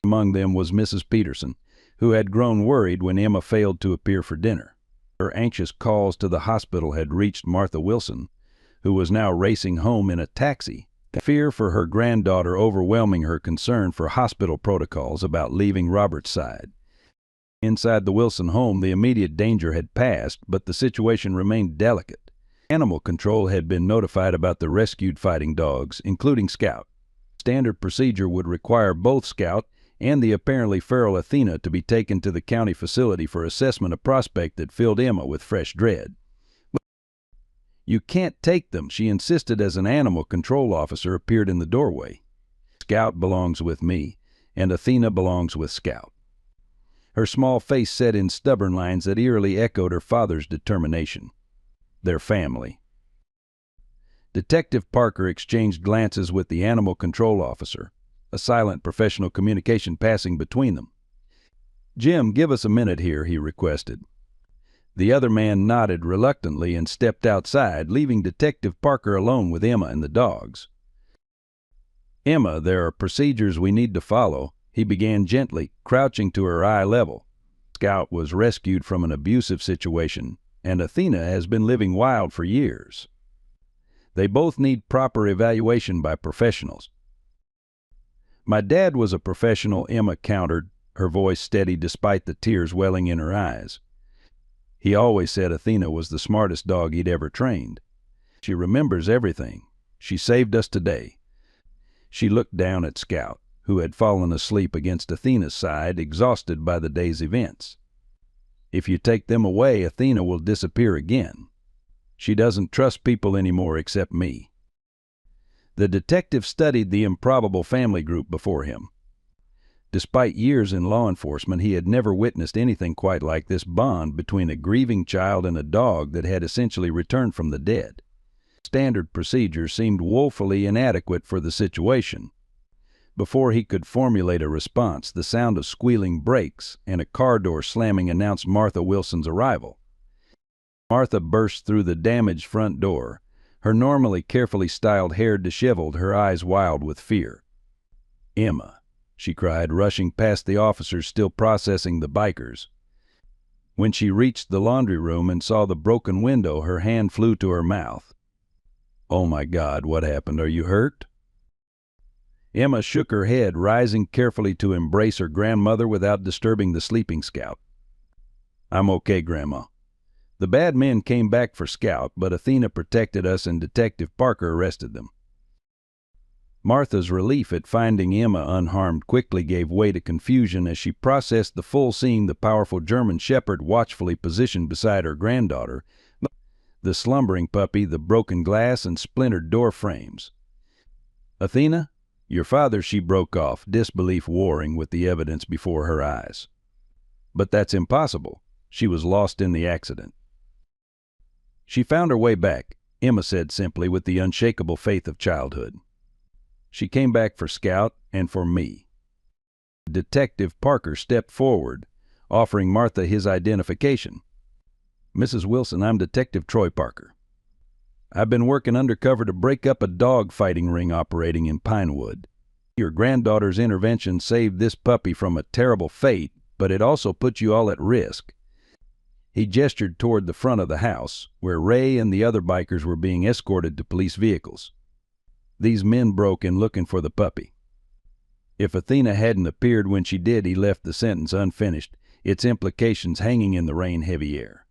Among them was Mrs. Peterson, who had grown worried when Emma failed to appear for dinner. Her anxious calls to the hospital had reached Martha Wilson, who was now racing home in a taxi, fear for her granddaughter overwhelming her concern for hospital protocols about leaving Robert's side. Inside the Wilson home, the immediate danger had passed, but the situation remained delicate. Animal Control had been notified about the rescued fighting dogs, including Scout. Standard procedure would require both Scout and the apparently feral Athena to be taken to the county facility for assessment, a prospect that filled Emma with fresh dread. "You can't take them," she insisted as an animal control officer appeared in the doorway. "Scout belongs with me, and Athena belongs with Scout." Her small face set in stubborn lines that eerily echoed her father's determination. Their family. Detective Parker exchanged glances with the animal control officer, a silent professional communication passing between them. "Jim, give us a minute here," he requested. The other man nodded reluctantly and stepped outside, leaving Detective Parker alone with Emma and the dogs. "Emma, there are procedures we need to follow," he began gently, crouching to her eye level. "Scout was rescued from an abusive situation, and Athena has been living wild for years. They both need proper evaluation by professionals." "My dad was a professional," Emma countered, her voice steady despite the tears welling in her eyes. "He always said Athena was the smartest dog he'd ever trained. She remembers everything. She saved us today." She looked down at Scout, who had fallen asleep against Athena's side, exhausted by the day's events. "If you take them away, Athena will disappear again. She doesn't trust people anymore except me." The detective studied the improbable family group before him. Despite years in law enforcement, he had never witnessed anything quite like this bond between a grieving child and a dog that had essentially returned from the dead. Standard procedure seemed woefully inadequate for the situation. Before he could formulate a response, the sound of squealing brakes and a car door slamming announced Martha Wilson's arrival. Martha burst through the damaged front door, her normally carefully styled hair disheveled, her eyes wild with fear. "Emma," she cried, rushing past the officers still processing the bikers. When she reached the laundry room and saw the broken window, her hand flew to her mouth. "Oh my God, what happened? Are you hurt?" Emma shook her head, rising carefully to embrace her grandmother without disturbing the sleeping Scout. "I'm okay, Grandma. The bad men came back for Scout, but Athena protected us and Detective Parker arrested them." Martha's relief at finding Emma unharmed quickly gave way to confusion as she processed the full scene: the powerful German Shepherd watchfully positioned beside her granddaughter, the slumbering puppy, the broken glass and splintered door frames. "Athena, your father," she broke off, disbelief warring with the evidence before her eyes. "But that's impossible. She was lost in the accident." "She found her way back," Emma said simply, with the unshakable faith of childhood. "She came back for Scout and for me." Detective Parker stepped forward, offering Martha his identification. "Mrs. Wilson, I'm Detective Troy Parker. I've been working undercover to break up a dog fighting ring operating in Pinewood. Your granddaughter's intervention saved this puppy from a terrible fate, but it also put you all at risk." He gestured toward the front of the house, where Ray and the other bikers were being escorted to police vehicles. "These men broke in looking for the puppy. If Athena hadn't appeared when she did," he left the sentence unfinished, its implications hanging in the rain-heavy air.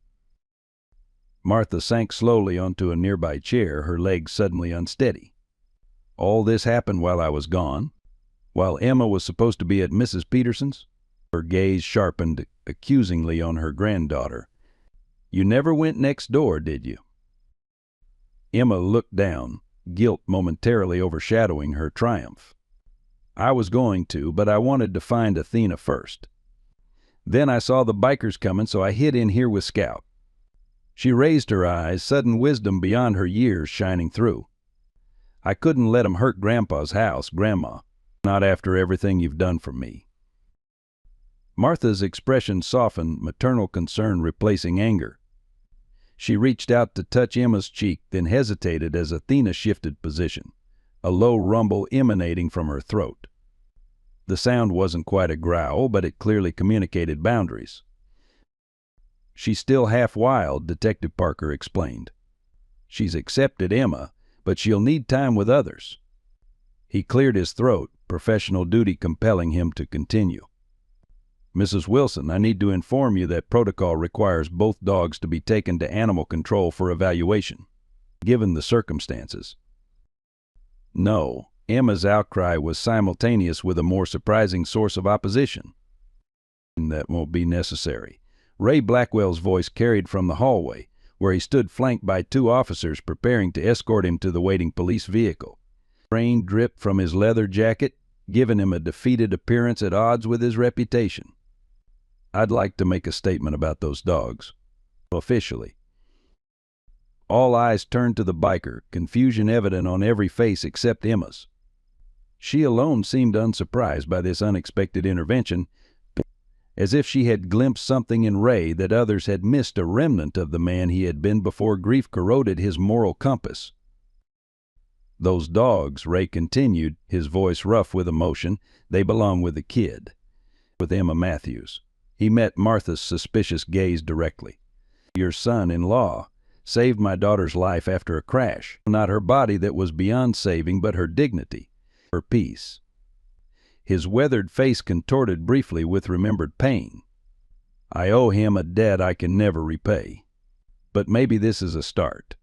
Martha sank slowly onto a nearby chair, her legs suddenly unsteady. "All this happened while I was gone? While Emma was supposed to be at Mrs. Peterson's?" Her gaze sharpened accusingly on her granddaughter. "You never went next door, did you?" Emma looked down, guilt momentarily overshadowing her triumph. "I was going to, but I wanted to find Athena first. Then I saw the bikers coming, so I hid in here with Scout." She raised her eyes, sudden wisdom beyond her years shining through. "I couldn't let 'em hurt Grandpa's house, Grandma. Not after everything you've done for me." Martha's expression softened, maternal concern replacing anger. She reached out to touch Emma's cheek, then hesitated as Athena shifted position, a low rumble emanating from her throat. The sound wasn't quite a growl, but it clearly communicated boundaries. "She's still half wild," Detective Parker explained. "She's accepted Emma, but she'll need time with others." He cleared his throat, professional duty compelling him to continue. "Mrs. Wilson, I need to inform you that protocol requires both dogs to be taken to animal control for evaluation, given the circumstances." No, Emma's outcry was simultaneous with a more surprising source of opposition. "That won't be necessary." Ray Blackwell's voice carried from the hallway, where he stood flanked by two officers preparing to escort him to the waiting police vehicle. Rain dripped from his leather jacket, giving him a defeated appearance at odds with his reputation. "I'd like to make a statement about those dogs. Officially." All eyes turned to the biker, confusion evident on every face except Emma's. She alone seemed unsurprised by this unexpected intervention, as if she had glimpsed something in Ray that others had missed, a remnant of the man he had been before grief corroded his moral compass. "Those dogs," Ray continued, his voice rough with emotion, "they belong with the kid. With Emma Matthews." He met Martha's suspicious gaze directly. Your son-in-law saved my daughter's life after a crash. Not her body that was beyond saving, but her dignity, her peace. His weathered face contorted briefly with remembered pain. I owe him a debt I can never repay. But maybe this is a start.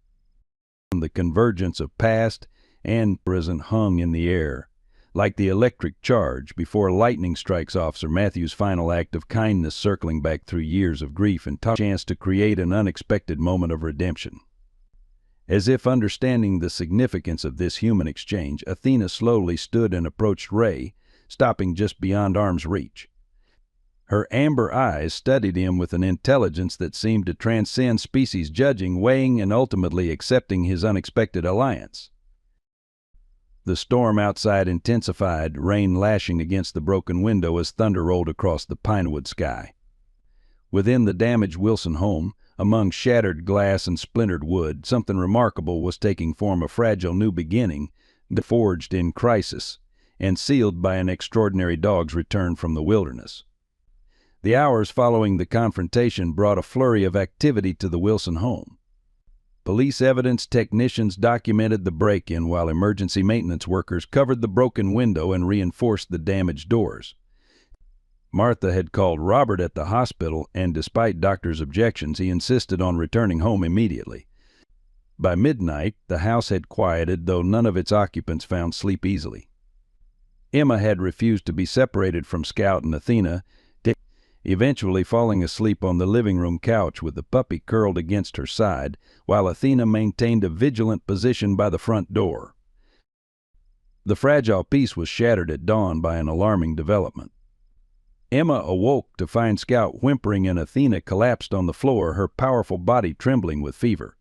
The convergence of past and present hung in the air, like the electric charge before lightning strikes Officer Matthews' final act of kindness, circling back through years of grief and chance to create an unexpected moment of redemption. As if understanding the significance of this human exchange, Athena slowly stood and approached Ray, stopping just beyond arm's reach. Her amber eyes studied him with an intelligence that seemed to transcend species judging, weighing, and ultimately accepting his unexpected alliance. The storm outside intensified, rain lashing against the broken window as thunder rolled across the pinewood sky. Within the damaged Wilson home, among shattered glass and splintered wood, something remarkable was taking form, a fragile new beginning, forged in crisis, and sealed by an extraordinary dog's return from the wilderness. The hours following the confrontation brought a flurry of activity to the Wilson home. Police evidence technicians documented the break-in, while emergency maintenance workers covered the broken window and reinforced the damaged doors. Martha had called Robert at the hospital, and despite doctors' objections, he insisted on returning home immediately. By midnight, the house had quieted, though none of its occupants found sleep easily. Emma had refused to be separated from Scout and Athena, eventually falling asleep on the living room couch with the puppy curled against her side, while Athena maintained a vigilant position by the front door. The fragile peace was shattered at dawn by an alarming development. Emma awoke to find Scout whimpering and Athena collapsed on the floor, her powerful body trembling with fever.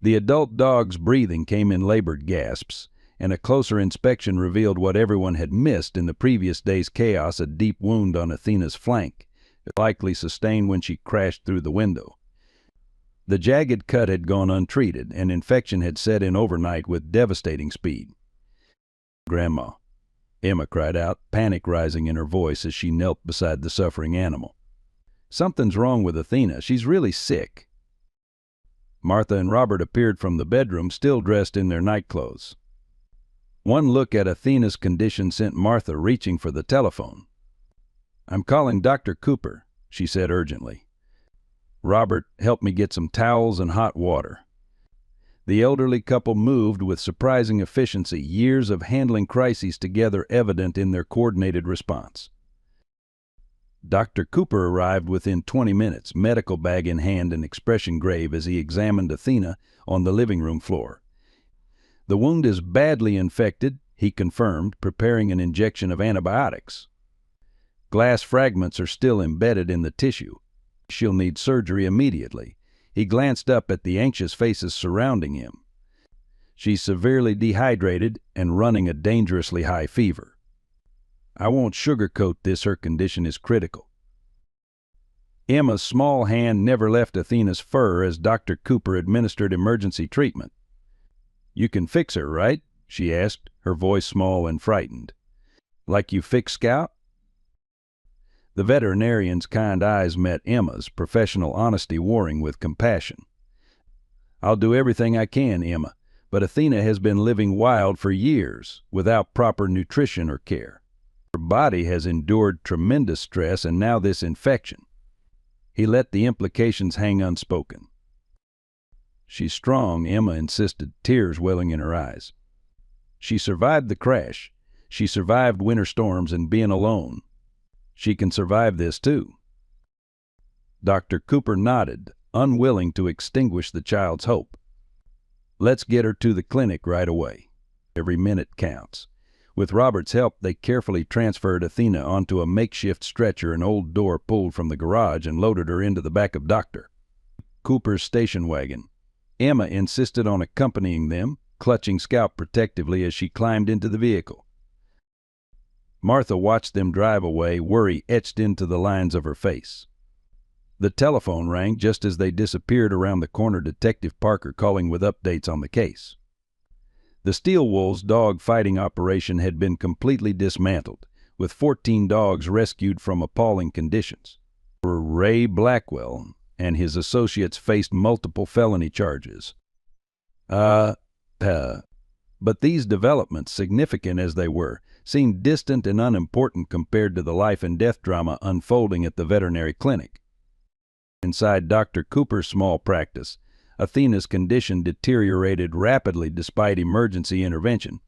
The adult dog's breathing came in labored gasps, and a closer inspection revealed what everyone had missed in the previous day's chaos: a deep wound on Athena's flank, likely sustained when she crashed through the window. The jagged cut had gone untreated, and infection had set in overnight with devastating speed. "Grandma," Emma cried out, panic rising in her voice as she knelt beside the suffering animal. "Something's wrong with Athena. She's really sick." Martha and Robert appeared from the bedroom, still dressed in their nightclothes. One look at Athena's condition sent Martha reaching for the telephone. "I'm calling Dr. Cooper," she said urgently. "Robert, help me get some towels and hot water." The elderly couple moved with surprising efficiency, years of handling crises together evident in their coordinated response. Dr. Cooper arrived within 20 minutes, medical bag in hand and expression grave, as he examined Athena on the living room floor. "The wound is badly infected," he confirmed, preparing an injection of antibiotics. "Glass fragments are still embedded in the tissue. She'll need surgery immediately." He glanced up at the anxious faces surrounding him. "She's severely dehydrated and running a dangerously high fever. I won't sugarcoat this, her condition is critical." Emma's small hand never left Athena's fur as Dr. Cooper administered emergency treatment. "You can fix her, right?" she asked, her voice small and frightened. "Like you fixed Scout?" The veterinarian's kind eyes met Emma's, professional honesty warring with compassion. "I'll do everything I can, Emma, but Athena has been living wild for years without proper nutrition or care. Her body has endured tremendous stress, and now this infection." He let the implications hang unspoken. "She's strong," Emma insisted, tears welling in her eyes. "She survived the crash. She survived winter storms and being alone. She can survive this too." Dr. Cooper nodded, unwilling to extinguish the child's hope. "Let's get her to the clinic right away. Every minute counts." With Robert's help, they carefully transferred Athena onto a makeshift stretcher an old door pulled from the garage and loaded her into the back of Dr. Cooper's station wagon. Emma insisted on accompanying them, clutching Scout protectively as she climbed into the vehicle. Martha watched them drive away, worry etched into the lines of her face. The telephone rang just as they disappeared around the corner, Detective Parker calling with updates on the case. The Steel Wolves dog fighting operation had been completely dismantled, with 14 dogs rescued from appalling conditions. Ray Blackwell and his associates faced multiple felony charges. But these developments, significant as they were, seemed distant and unimportant compared to the life and death drama unfolding at the veterinary clinic. Inside Dr. Cooper's small practice, Athena's condition deteriorated rapidly despite emergency intervention.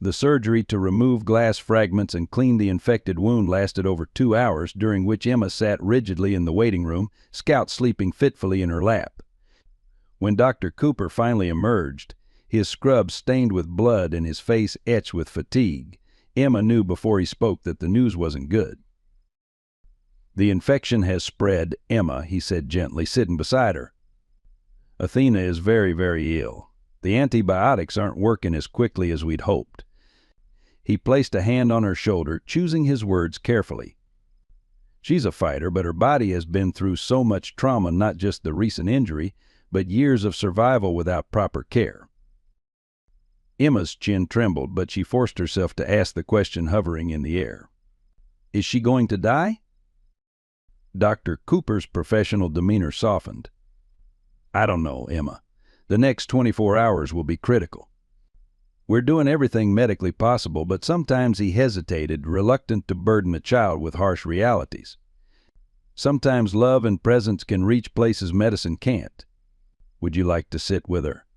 The surgery to remove glass fragments and clean the infected wound lasted over 2 hours, during which Emma sat rigidly in the waiting room, Scout sleeping fitfully in her lap. When Dr. Cooper finally emerged, his scrub stained with blood and his face etched with fatigue, Emma knew before he spoke that the news wasn't good. "The infection has spread, Emma," he said gently, sitting beside her. "Athena is very, very ill. The antibiotics aren't working as quickly as we'd hoped." He placed a hand on her shoulder, choosing his words carefully. "She's a fighter, but her body has been through so much trauma, not just the recent injury, but years of survival without proper care." Emma's chin trembled, but she forced herself to ask the question hovering in the air. "Is she going to die?" Dr. Cooper's professional demeanor softened. "I don't know, Emma. The next 24 hours will be critical. We're doing everything medically possible," but sometimes he hesitated, reluctant to burden the child with harsh realities. "Sometimes love and presence can reach places medicine can't. Would you like to sit with her?"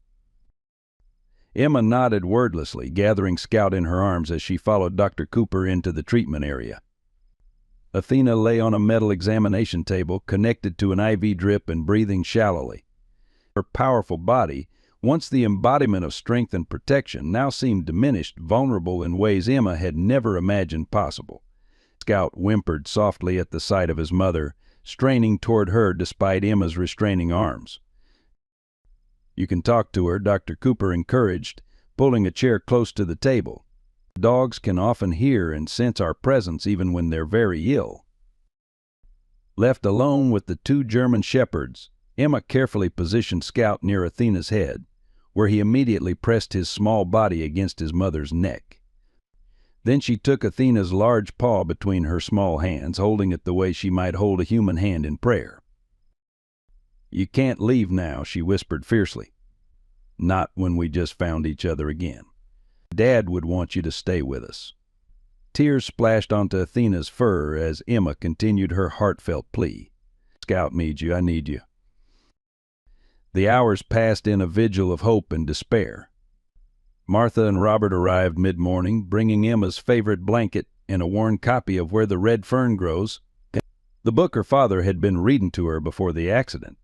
Emma nodded wordlessly, gathering Scout in her arms as she followed Dr. Cooper into the treatment area. Athena lay on a metal examination table, connected to an IV drip and breathing shallowly. Her powerful body, once the embodiment of strength and protection, now seemed diminished, vulnerable in ways Emma had never imagined possible. Scout whimpered softly at the sight of his mother, straining toward her despite Emma's restraining arms. "You can talk to her," Dr. Cooper encouraged, pulling a chair close to the table. "Dogs can often hear and sense our presence even when they're very ill." Left alone with the 2 German shepherds, Emma carefully positioned Scout near Athena's head, where he immediately pressed his small body against his mother's neck. Then she took Athena's large paw between her small hands, holding it the way she might hold a human hand in prayer. "You can't leave now," she whispered fiercely. "Not when we just found each other again. Dad would want you to stay with us." Tears splashed onto Athena's fur as Emma continued her heartfelt plea. "Scout needs you. I need you." The hours passed in a vigil of hope and despair. Martha and Robert arrived mid-morning, bringing Emma's favorite blanket and a worn copy of Where the Red Fern Grows, the book her father had been reading to her before the accident.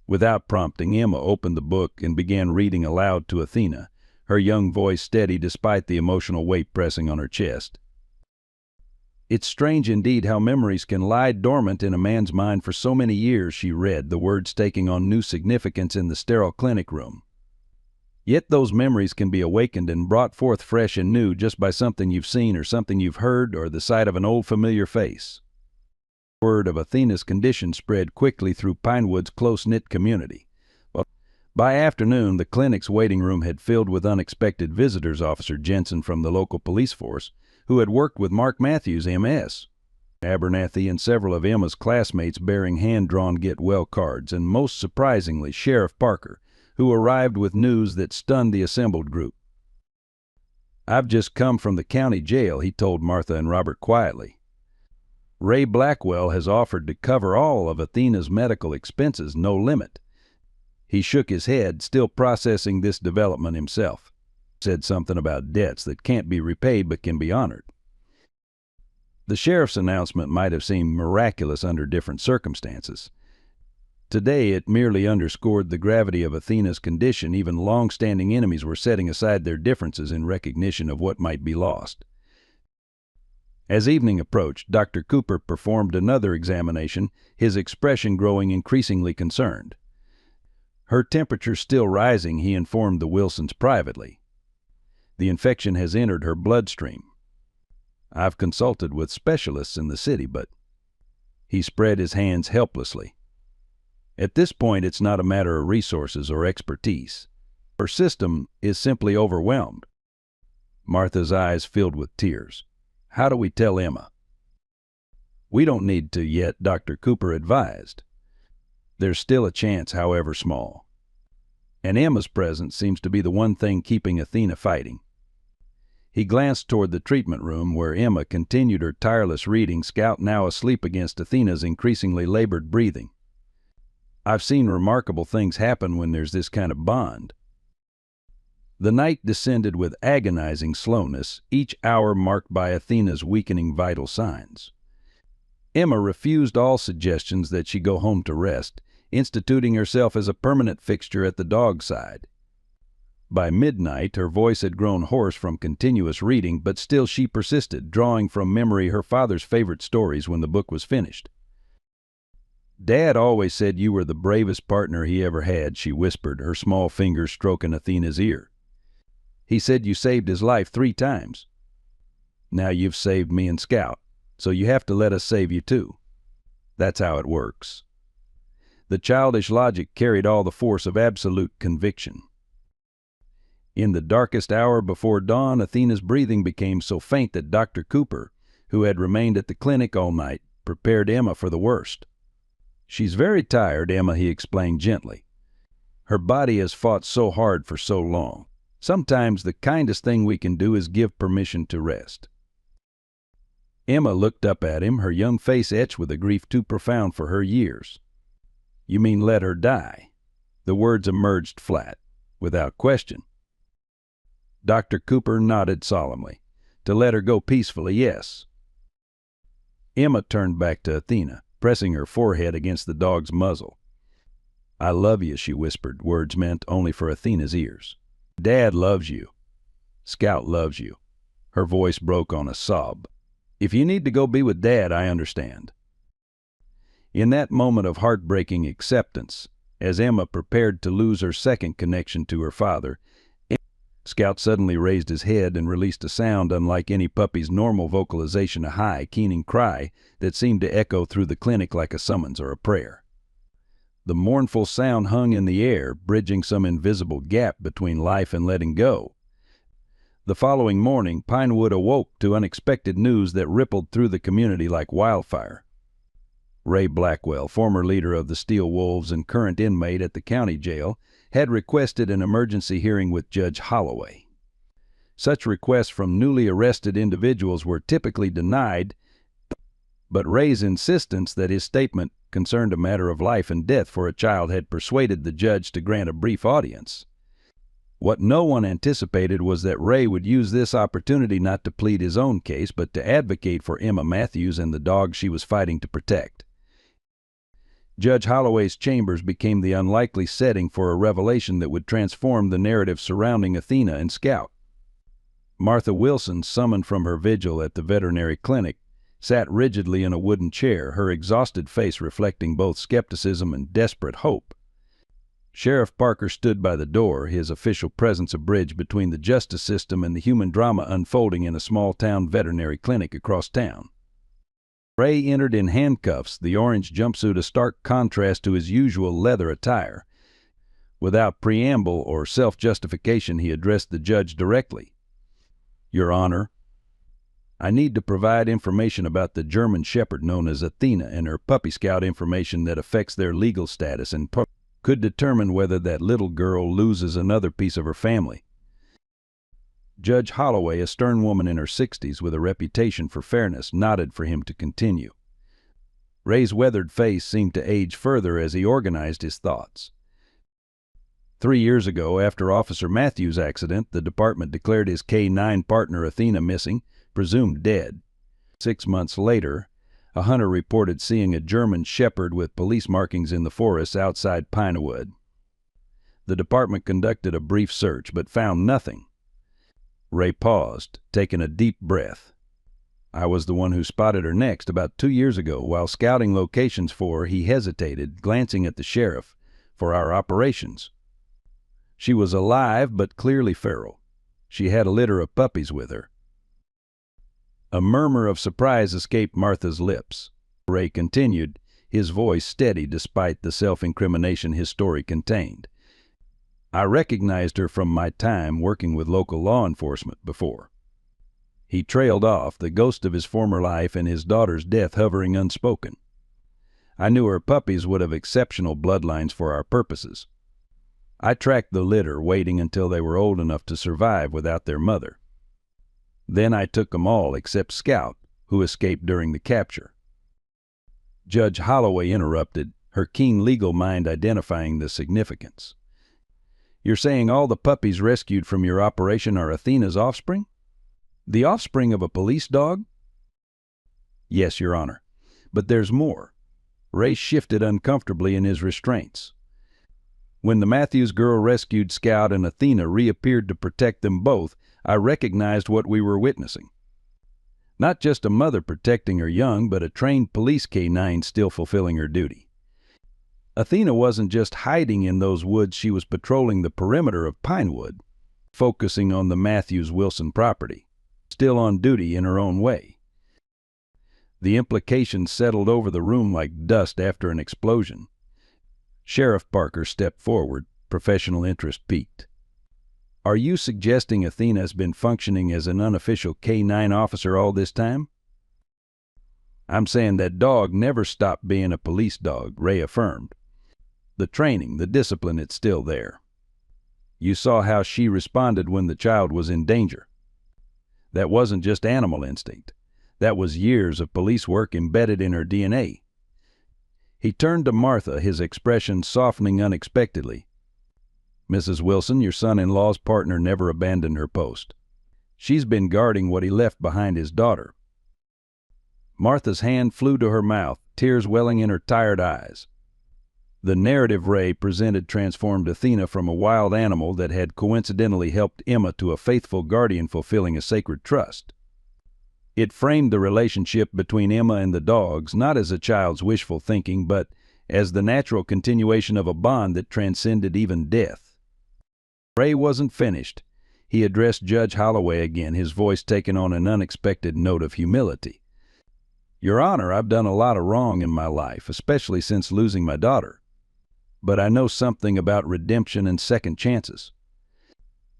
Without prompting, Emma opened the book and began reading aloud to Athena, her young voice steady despite the emotional weight pressing on her chest. "It's strange indeed how memories can lie dormant in a man's mind for so many years," she read, the words taking on new significance in the sterile clinic room. "Yet those memories can be awakened and brought forth fresh and new just by something you've seen or something you've heard or the sight of an old familiar face." Word of Athena's condition spread quickly through Pinewood's close-knit community. By afternoon, the clinic's waiting room had filled with unexpected visitors. Officer Jensen from the local police force, who had worked with Mark Matthews, M.S., Abernathy, and several of Emma's classmates bearing hand-drawn get-well cards, and most surprisingly, Sheriff Parker, who arrived with news that stunned the assembled group. "I've just come from the county jail," he told Martha and Robert quietly. "Ray Blackwell has offered to cover all of Athena's medical expenses, no limit." He shook his head, still processing this development himself. Said something about debts that can't be repaid but can be honored. The sheriff's announcement might have seemed miraculous under different circumstances. Today it merely underscored the gravity of Athena's condition. Even long-standing enemies were setting aside their differences in recognition of what might be lost. As evening approached, Dr. Cooper performed another examination, his expression growing increasingly concerned. Her temperature still rising, he informed the Wilsons privately. "The infection has entered her bloodstream. I've consulted with specialists in the city, but—" He spread his hands helplessly. "At this point, it's not a matter of resources or expertise. Her system is simply overwhelmed." Martha's eyes filled with tears. "How do we tell Emma?" "We don't need to yet," Dr. Cooper advised. There's still a chance, however small. And Emma's presence seems to be the one thing keeping Athena fighting. He glanced toward the treatment room where Emma continued her tireless reading, Scout now asleep against Athena's increasingly labored breathing. I've seen remarkable things happen when there's this kind of bond. The night descended with agonizing slowness, each hour marked by Athena's weakening vital signs. Emma refused all suggestions that she go home to rest, instituting herself as a permanent fixture at the dog's side. By midnight, her voice had grown hoarse from continuous reading, but still she persisted, drawing from memory her father's favorite stories when the book was finished. "Dad always said you were the bravest partner he ever had," she whispered, her small fingers stroking Athena's ear. "He said you saved his life 3 times. Now you've saved me and Scout, so you have to let us save you too. That's how it works." The childish logic carried all the force of absolute conviction. In the darkest hour before dawn, Athena's breathing became so faint that Dr. Cooper, who had remained at the clinic all night, prepared Emma for the worst. "She's very tired, Emma," he explained gently. "Her body has fought so hard for so long. Sometimes the kindest thing we can do is give permission to rest." Emma looked up at him, her young face etched with a grief too profound for her years. "You mean let her die?" The words emerged flat, without question. Dr. Cooper nodded solemnly. "To let her go peacefully, yes." Emma turned back to Athena, pressing her forehead against the dog's muzzle. "I love you," she whispered, words meant only for Athena's ears. "Dad loves you. Scout loves you." Her voice broke on a sob. "If you need to go be with Dad, I understand." In that moment of heartbreaking acceptance, as Emma prepared to lose her second connection to her father, Scout suddenly raised his head and released a sound unlike any puppy's normal vocalization, a high, keening cry that seemed to echo through the clinic like a summons or a prayer. The mournful sound hung in the air, bridging some invisible gap between life and letting go. The following morning, Pinewood awoke to unexpected news that rippled through the community like wildfire. Ray Blackwell, former leader of the Steel Wolves and current inmate at the county jail, had requested an emergency hearing with Judge Holloway. Such requests from newly arrested individuals were typically denied, but Ray's insistence that his statement concerned a matter of life and death for a child had persuaded the judge to grant a brief audience. What no one anticipated was that Ray would use this opportunity not to plead his own case, but to advocate for Emma Matthews and the dog she was fighting to protect. Judge Holloway's chambers became the unlikely setting for a revelation that would transform the narrative surrounding Athena and Scout. Martha Wilson, summoned from her vigil at the veterinary clinic, sat rigidly in a wooden chair, her exhausted face reflecting both skepticism and desperate hope. Sheriff Parker stood by the door, his official presence a bridge between the justice system and the human drama unfolding in a small-town veterinary clinic across town. Ray entered in handcuffs, the orange jumpsuit a stark contrast to his usual leather attire. Without preamble or self-justification, he addressed the judge directly. "Your Honor, I need to provide information about the German Shepherd known as Athena and her puppy Scout, information that affects their legal status and could determine whether that little girl loses another piece of her family." Judge Holloway, a stern woman in her 60s with a reputation for fairness, nodded for him to continue. Ray's weathered face seemed to age further as he organized his thoughts. 3 years ago, after Officer Matthews' accident, the department declared his K-9 partner Athena missing, presumed dead. 6 months later, a hunter reported seeing a German Shepherd with police markings in the forest outside Pinewood. The department conducted a brief search, but found nothing. Ray paused, taking a deep breath. "I was the one who spotted her next about 2 years ago while scouting locations for," he hesitated, glancing at the sheriff, "for our operations. She was alive but clearly feral. She had a litter of puppies with her." A murmur of surprise escaped Martha's lips. Ray continued, his voice steady despite the self-incrimination his story contained. "I recognized her from my time working with local law enforcement before." He trailed off, the ghost of his former life and his daughter's death hovering unspoken. I knew her puppies would have exceptional bloodlines for our purposes. I tracked the litter, waiting until they were old enough to survive without their mother. Then I took them all except Scout, who escaped during the capture." Judge Holloway interrupted, her keen legal mind identifying the significance. "You're saying all the puppies rescued from your operation are Athena's offspring? The offspring of a police dog?" "Yes, Your Honor. But there's more." Ray shifted uncomfortably in his restraints. "When the Matthews girl rescued Scout and Athena reappeared to protect them both, I recognized what we were witnessing. Not just a mother protecting her young, but a trained police K-9 still fulfilling her duty. Athena wasn't just hiding in those woods, she was patrolling the perimeter of Pinewood, focusing on the Matthews-Wilson property, still on duty in her own way." The implications settled over the room like dust after an explosion. Sheriff Parker stepped forward, professional interest piqued. "Are you suggesting Athena has been functioning as an unofficial K-9 officer all this time?" "I'm saying that dog never stopped being a police dog," Ray affirmed. "The training, the discipline, it's still there. You saw how she responded when the child was in danger. That wasn't just animal instinct. That was years of police work embedded in her DNA." He turned to Martha, his expression softening unexpectedly. "Mrs. Wilson, your son-in-law's partner never abandoned her post. She's been guarding what he left behind his daughter." Martha's hand flew to her mouth, tears welling in her tired eyes. The narrative Ray presented transformed Athena from a wild animal that had coincidentally helped Emma to a faithful guardian fulfilling a sacred trust. It framed the relationship between Emma and the dogs not as a child's wishful thinking, but as the natural continuation of a bond that transcended even death. Ray wasn't finished. He addressed Judge Holloway again, his voice taking on an unexpected note of humility. "Your Honor, I've done a lot of wrong in my life, especially since losing my daughter. But I know something about redemption and second chances."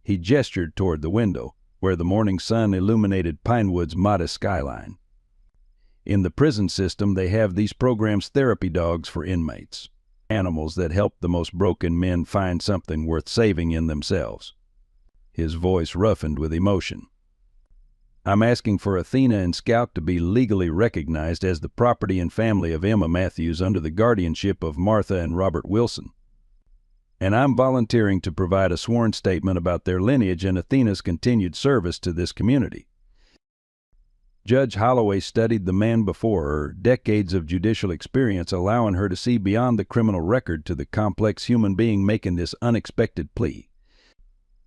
He gestured toward the window, where the morning sun illuminated Pinewood's modest skyline. "In the prison system, they have these programs, therapy dogs for inmates, animals that help the most broken men find something worth saving in themselves." His voice roughened with emotion. "I'm asking for Athena and Scout to be legally recognized as the property and family of Emma Matthews under the guardianship of Martha and Robert Wilson. And I'm volunteering to provide a sworn statement about their lineage and Athena's continued service to this community." Judge Holloway studied the man before her, decades of judicial experience allowing her to see beyond the criminal record to the complex human being making this unexpected plea.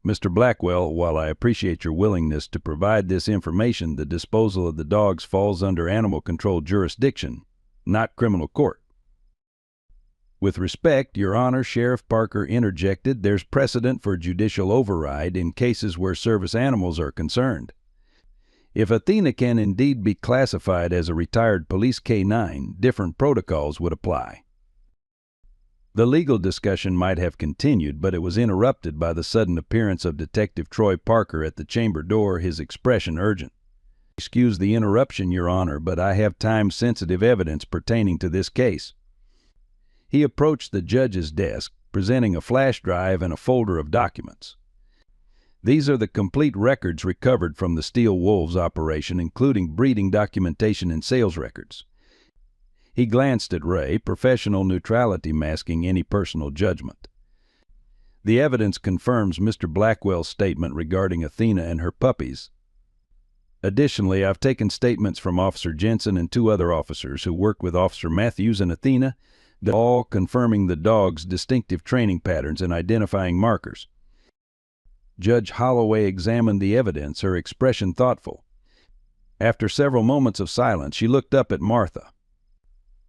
"Mr. Blackwell, while I appreciate your willingness to provide this information, the disposal of the dogs falls under animal control jurisdiction, not criminal court." "With respect, Your Honor," Sheriff Parker interjected, "there's precedent for judicial override in cases where service animals are concerned. If Athena can indeed be classified as a retired police K-9, different protocols would apply." The legal discussion might have continued, but it was interrupted by the sudden appearance of Detective Troy Parker at the chamber door, his expression urgent. "Excuse the interruption, Your Honor, but I have time-sensitive evidence pertaining to this case." He approached the judge's desk, presenting a flash drive and a folder of documents. "These are the complete records recovered from the Steel Wolves operation, including breeding documentation and sales records." He glanced at Ray, professional neutrality masking any personal judgment. "The evidence confirms Mr. Blackwell's statement regarding Athena and her puppies. Additionally, I've taken statements from Officer Jensen and 2 other officers who worked with Officer Matthews and Athena, all confirming the dog's distinctive training patterns and identifying markers." Judge Holloway examined the evidence, her expression thoughtful. After several moments of silence, she looked up at Martha.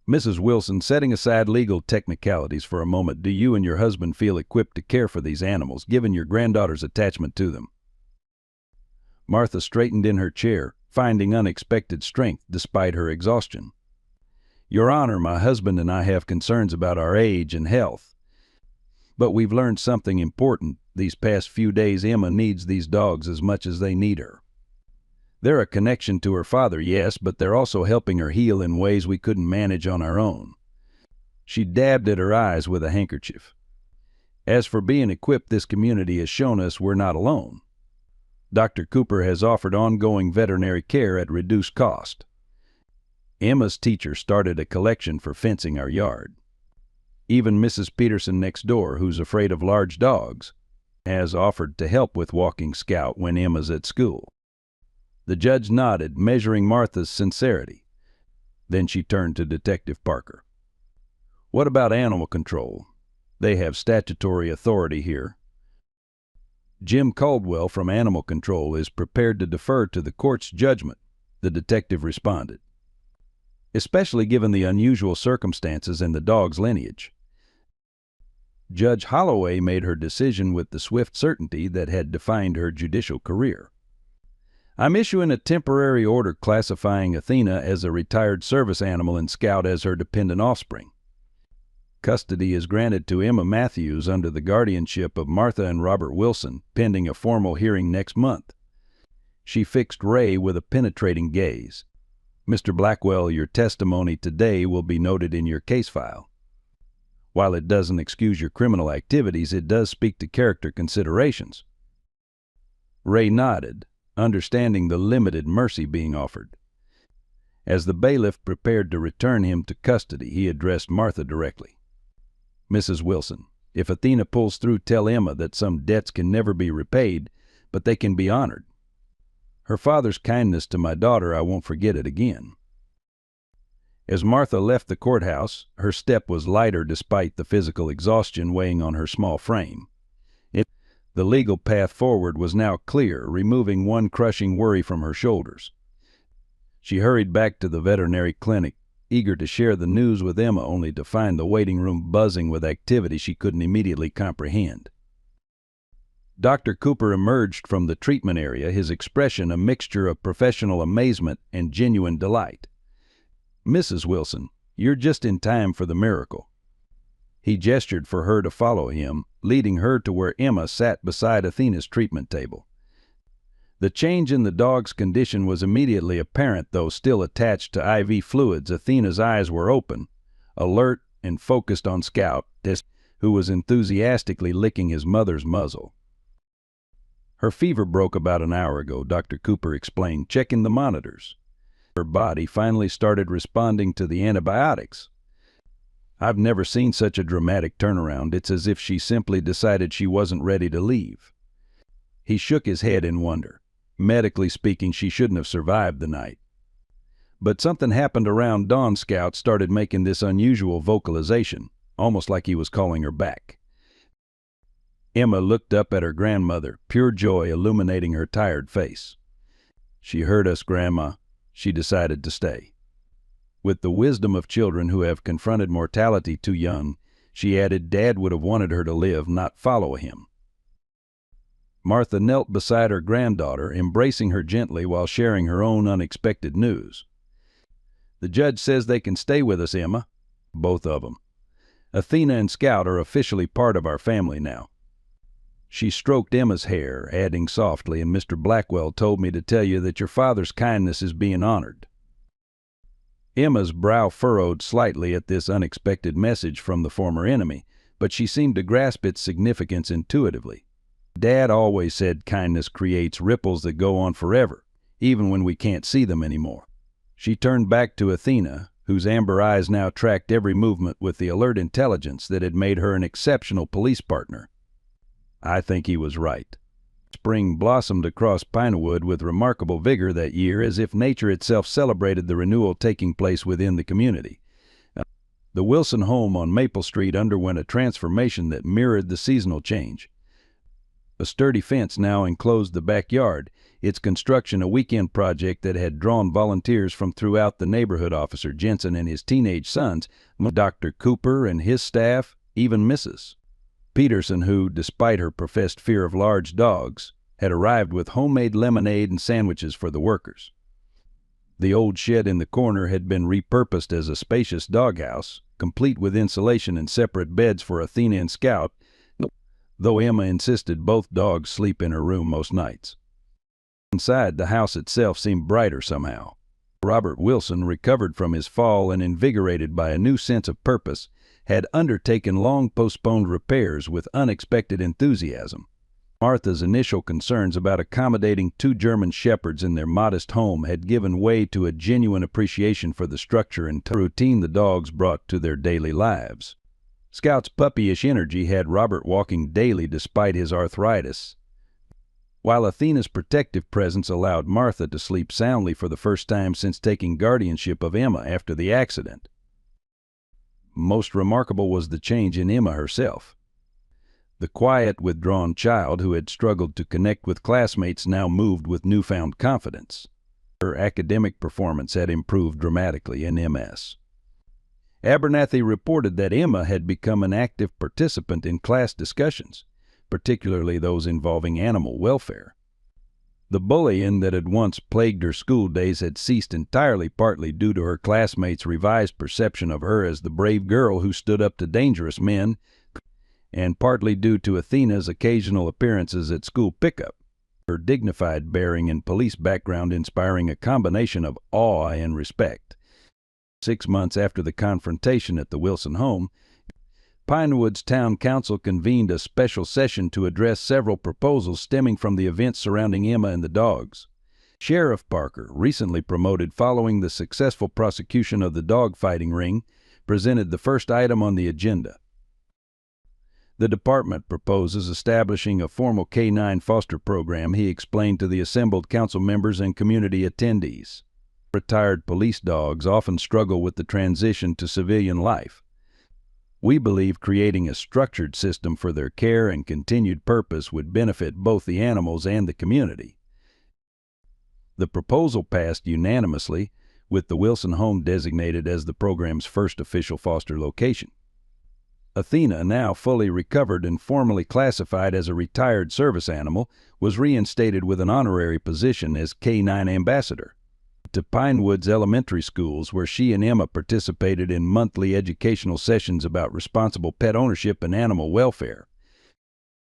"Mrs. Wilson, setting aside legal technicalities for a moment, do you and your husband feel equipped to care for these animals, given your granddaughter's attachment to them?" Martha straightened in her chair, finding unexpected strength despite her exhaustion. "Your Honor, my husband and I have concerns about our age and health. But we've learned something important. These past few days, Emma needs these dogs as much as they need her. They're a connection to her father, yes, but they're also helping her heal in ways we couldn't manage on our own. She dabbed at her eyes with a handkerchief. As for being equipped, this community has shown us we're not alone. Dr. Cooper has offered ongoing veterinary care at reduced cost. Emma's teacher started a collection for fencing our yard. Even Mrs. Peterson next door, who's afraid of large dogs, has offered to help with walking Scout when Emma's at school. The judge nodded, measuring Martha's sincerity. Then she turned to Detective Parker. What about animal control? They have statutory authority here. Jim Caldwell from Animal Control is prepared to defer to the court's judgment, the detective responded, especially given the unusual circumstances and the dog's lineage. Judge Holloway made her decision with the swift certainty that had defined her judicial career. I'm issuing a temporary order classifying Athena as a retired service animal and Scout as her dependent offspring. Custody is granted to Emma Matthews under the guardianship of Martha and Robert Wilson, pending a formal hearing next month. She fixed Ray with a penetrating gaze. Mr. Blackwell, your testimony today will be noted in your case file. While it doesn't excuse your criminal activities, it does speak to character considerations. Ray nodded, understanding the limited mercy being offered. As the bailiff prepared to return him to custody, he addressed Martha directly. Mrs. Wilson, if Athena pulls through, tell Emma that some debts can never be repaid, but they can be honored. Her father's kindness to my daughter, I won't forget it again. As Martha left the courthouse, her step was lighter despite the physical exhaustion weighing on her small frame. The legal path forward was now clear, removing one crushing worry from her shoulders. She hurried back to the veterinary clinic, eager to share the news with Emma, only to find the waiting room buzzing with activity she couldn't immediately comprehend. Dr. Cooper emerged from the treatment area, his expression a mixture of professional amazement and genuine delight. Mrs. Wilson, you're just in time for the miracle. He gestured for her to follow him, leading her to where Emma sat beside Athena's treatment table. The change in the dog's condition was immediately apparent, though still attached to IV fluids. Athena's eyes were open, alert and focused on Scout, who was enthusiastically licking his mother's muzzle. Her fever broke about an hour ago, Dr. Cooper explained, checking the monitors. Her body finally started responding to the antibiotics. I've never seen such a dramatic turnaround. It's as if she simply decided she wasn't ready to leave. He shook his head in wonder. Medically speaking, she shouldn't have survived the night. But something happened around dawn. Scout started making this unusual vocalization, almost like he was calling her back. Emma looked up at her grandmother, pure joy illuminating her tired face. She heard us, Grandma. She decided to stay. With the wisdom of children who have confronted mortality too young, she added, Dad would have wanted her to live, not follow him. Martha knelt beside her granddaughter, embracing her gently while sharing her own unexpected news. The judge says they can stay with us, Emma. Both of them. Athena and Scout are officially part of our family now. She stroked Emma's hair, adding softly, and Mr. Blackwell told me to tell you that your father's kindness is being honored. Emma's brow furrowed slightly at this unexpected message from the former enemy, but she seemed to grasp its significance intuitively. Dad always said kindness creates ripples that go on forever, even when we can't see them anymore. She turned back to Athena, whose amber eyes now tracked every movement with the alert intelligence that had made her an exceptional police partner. I think he was right. Spring blossomed across Pinewood with remarkable vigor that year, as if nature itself celebrated the renewal taking place within the community. The Wilson home on Maple Street underwent a transformation that mirrored the seasonal change. A sturdy fence now enclosed the backyard, its construction a weekend project that had drawn volunteers from throughout the neighborhood. Officer Jensen and his teenage sons, Dr. Cooper and his staff, even Mrs. Peterson, who, despite her professed fear of large dogs, had arrived with homemade lemonade and sandwiches for the workers. The old shed in the corner had been repurposed as a spacious doghouse, complete with insulation and separate beds for Athena and Scout, though Emma insisted both dogs sleep in her room most nights. Inside, the house itself seemed brighter somehow. Robert Wilson, recovered from his fall and invigorated by a new sense of purpose, had undertaken long-postponed repairs with unexpected enthusiasm. Martha's initial concerns about accommodating 2 German Shepherds in their modest home had given way to a genuine appreciation for the structure and routine the dogs brought to their daily lives. Scout's puppyish energy had Robert walking daily despite his arthritis, while Athena's protective presence allowed Martha to sleep soundly for the first time since taking guardianship of Emma after the accident. Most remarkable was the change in Emma herself. The quiet, withdrawn child who had struggled to connect with classmates now moved with newfound confidence. Her academic performance had improved dramatically in MS. Abernathy reported that Emma had become an active participant in class discussions, particularly those involving animal welfare. The bullying that had once plagued her school days had ceased entirely, partly due to her classmates' revised perception of her as the brave girl who stood up to dangerous men, and partly due to Athena's occasional appearances at school pickup, her dignified bearing and police background inspiring a combination of awe and respect. 6 months after the confrontation at the Wilson home, Pinewood's town council convened a special session to address several proposals stemming from the events surrounding Emma and the dogs. Sheriff Parker, recently promoted following the successful prosecution of the dog fighting ring, presented the first item on the agenda. The department proposes establishing a formal K-9 foster program, he explained to the assembled council members and community attendees. Retired police dogs often struggle with the transition to civilian life. We believe creating a structured system for their care and continued purpose would benefit both the animals and the community. The proposal passed unanimously, with the Wilson home designated as the program's first official foster location. Athena, now fully recovered and formally classified as a retired service animal, was reinstated with an honorary position as K-9 ambassador to Pinewoods elementary schools, where she and Emma participated in monthly educational sessions about responsible pet ownership and animal welfare.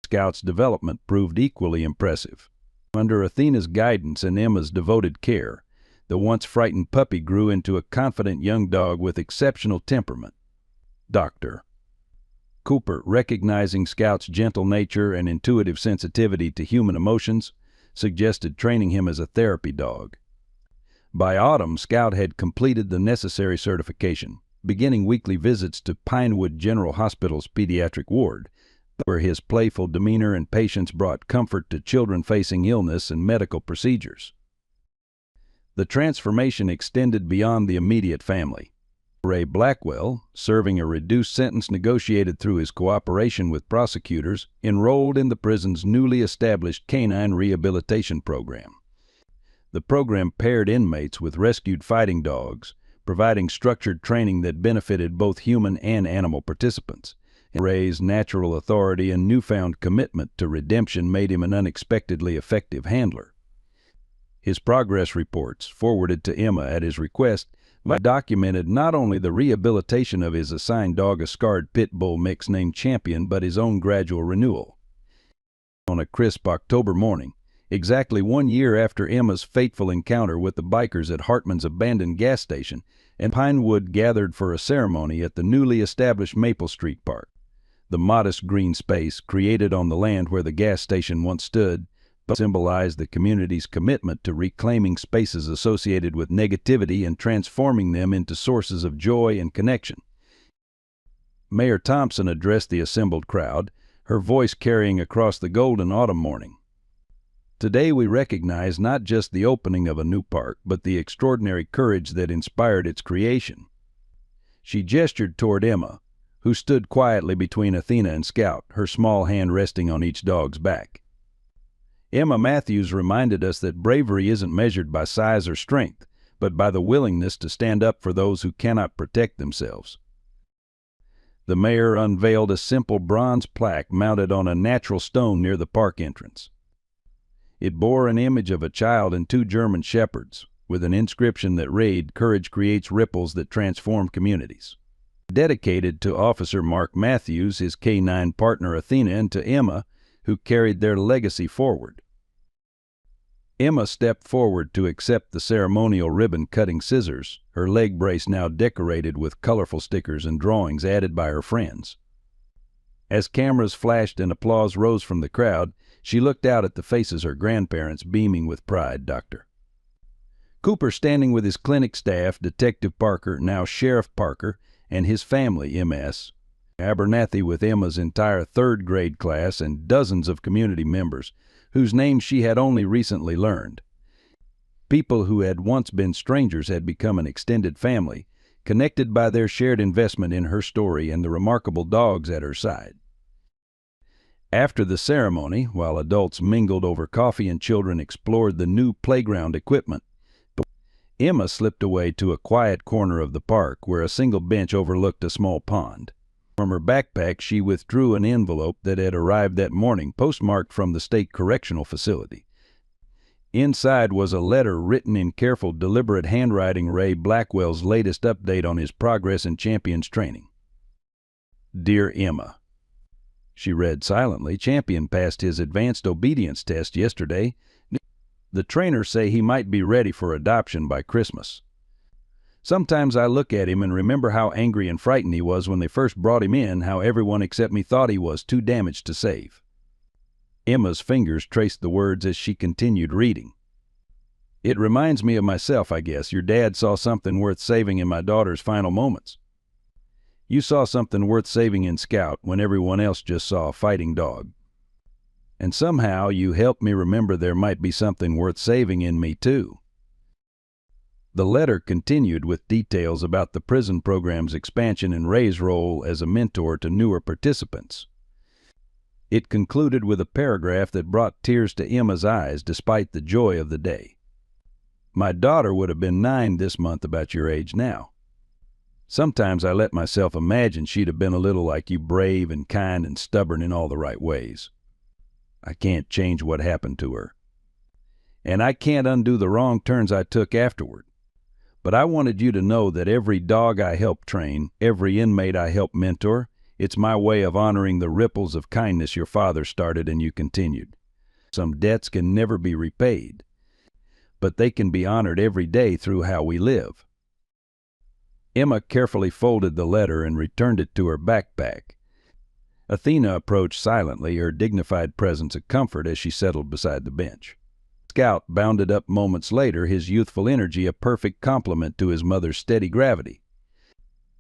Scout's development proved equally impressive. Under Athena's guidance and Emma's devoted care, the once frightened puppy grew into a confident young dog with exceptional temperament. Dr. Cooper, recognizing Scout's gentle nature and intuitive sensitivity to human emotions, suggested training him as a therapy dog. By autumn, Scout had completed the necessary certification, beginning weekly visits to Pinewood General Hospital's pediatric ward, where his playful demeanor and patience brought comfort to children facing illness and medical procedures. The transformation extended beyond the immediate family. Ray Blackwell, serving a reduced sentence negotiated through his cooperation with prosecutors, enrolled in the prison's newly established canine rehabilitation program. The program paired inmates with rescued fighting dogs, providing structured training that benefited both human and animal participants. Ray's natural authority and newfound commitment to redemption made him an unexpectedly effective handler. His progress reports, forwarded to Emma at his request, documented not only the rehabilitation of his assigned dog, a scarred pit bull mix named Champion, but his own gradual renewal. On a crisp October morning, exactly 1 year after Emma's fateful encounter with the bikers at Hartman's abandoned gas station, and Pinewood gathered for a ceremony at the newly established Maple Street Park. The modest green space, created on the land where the gas station once stood, symbolized the community's commitment to reclaiming spaces associated with negativity and transforming them into sources of joy and connection. Mayor Thompson addressed the assembled crowd, her voice carrying across the golden autumn morning. Today we recognize not just the opening of a new park, but the extraordinary courage that inspired its creation. She gestured toward Emma, who stood quietly between Athena and Scout, her small hand resting on each dog's back. Emma Matthews reminded us that bravery isn't measured by size or strength, but by the willingness to stand up for those who cannot protect themselves. The mayor unveiled a simple bronze plaque mounted on a natural stone near the park entrance. It bore an image of a child and 2 German Shepherds, with an inscription that read, "Courage creates ripples that transform communities." Dedicated to Officer Mark Matthews, his K-9 partner Athena, and to Emma, who carried their legacy forward. Emma stepped forward to accept the ceremonial ribbon-cutting scissors, her leg brace now decorated with colorful stickers and drawings added by her friends. As cameras flashed and applause rose from the crowd, she looked out at the faces her grandparents beaming with pride. Dr. Cooper standing with his clinic staff, Detective Parker, now Sheriff Parker, and his family, MS. Abernathy with Emma's entire third-grade class and dozens of community members, whose names she had only recently learned. People who had once been strangers had become an extended family, connected by their shared investment in her story and the remarkable dogs at her side. After the ceremony, while adults mingled over coffee and children explored the new playground equipment, Emma slipped away to a quiet corner of the park where a single bench overlooked a small pond. From her backpack, she withdrew an envelope that had arrived that morning, postmarked from the state correctional facility. Inside was a letter written in careful, deliberate handwriting, Ray Blackwell's latest update on his progress in Champion's training. Dear Emma, she read silently. Champion passed his advanced obedience test yesterday. The trainers say he might be ready for adoption by Christmas. Sometimes I look at him and remember how angry and frightened he was when they first brought him in, how everyone except me thought he was too damaged to save. Emma's fingers traced the words as she continued reading. It reminds me of myself, I guess. Your dad saw something worth saving in my daughter's final moments. You saw something worth saving in Scout when everyone else just saw a fighting dog. And somehow you helped me remember there might be something worth saving in me too. The letter continued with details about the prison program's expansion and Ray's role as a mentor to newer participants. It concluded with a paragraph that brought tears to Emma's eyes despite the joy of the day. My daughter would have been 9 this month, about your age now. Sometimes I let myself imagine she'd have been a little like you, brave and kind and stubborn in all the right ways. I can't change what happened to her. And I can't undo the wrong turns I took afterward. But I wanted you to know that every dog I helped train, every inmate I helped mentor, it's my way of honoring the ripples of kindness your father started and you continued. Some debts can never be repaid, but they can be honored every day through how we live. Emma carefully folded the letter and returned it to her backpack. Athena approached silently, her dignified presence a comfort as she settled beside the bench. Scout bounded up moments later, his youthful energy a perfect complement to his mother's steady gravity.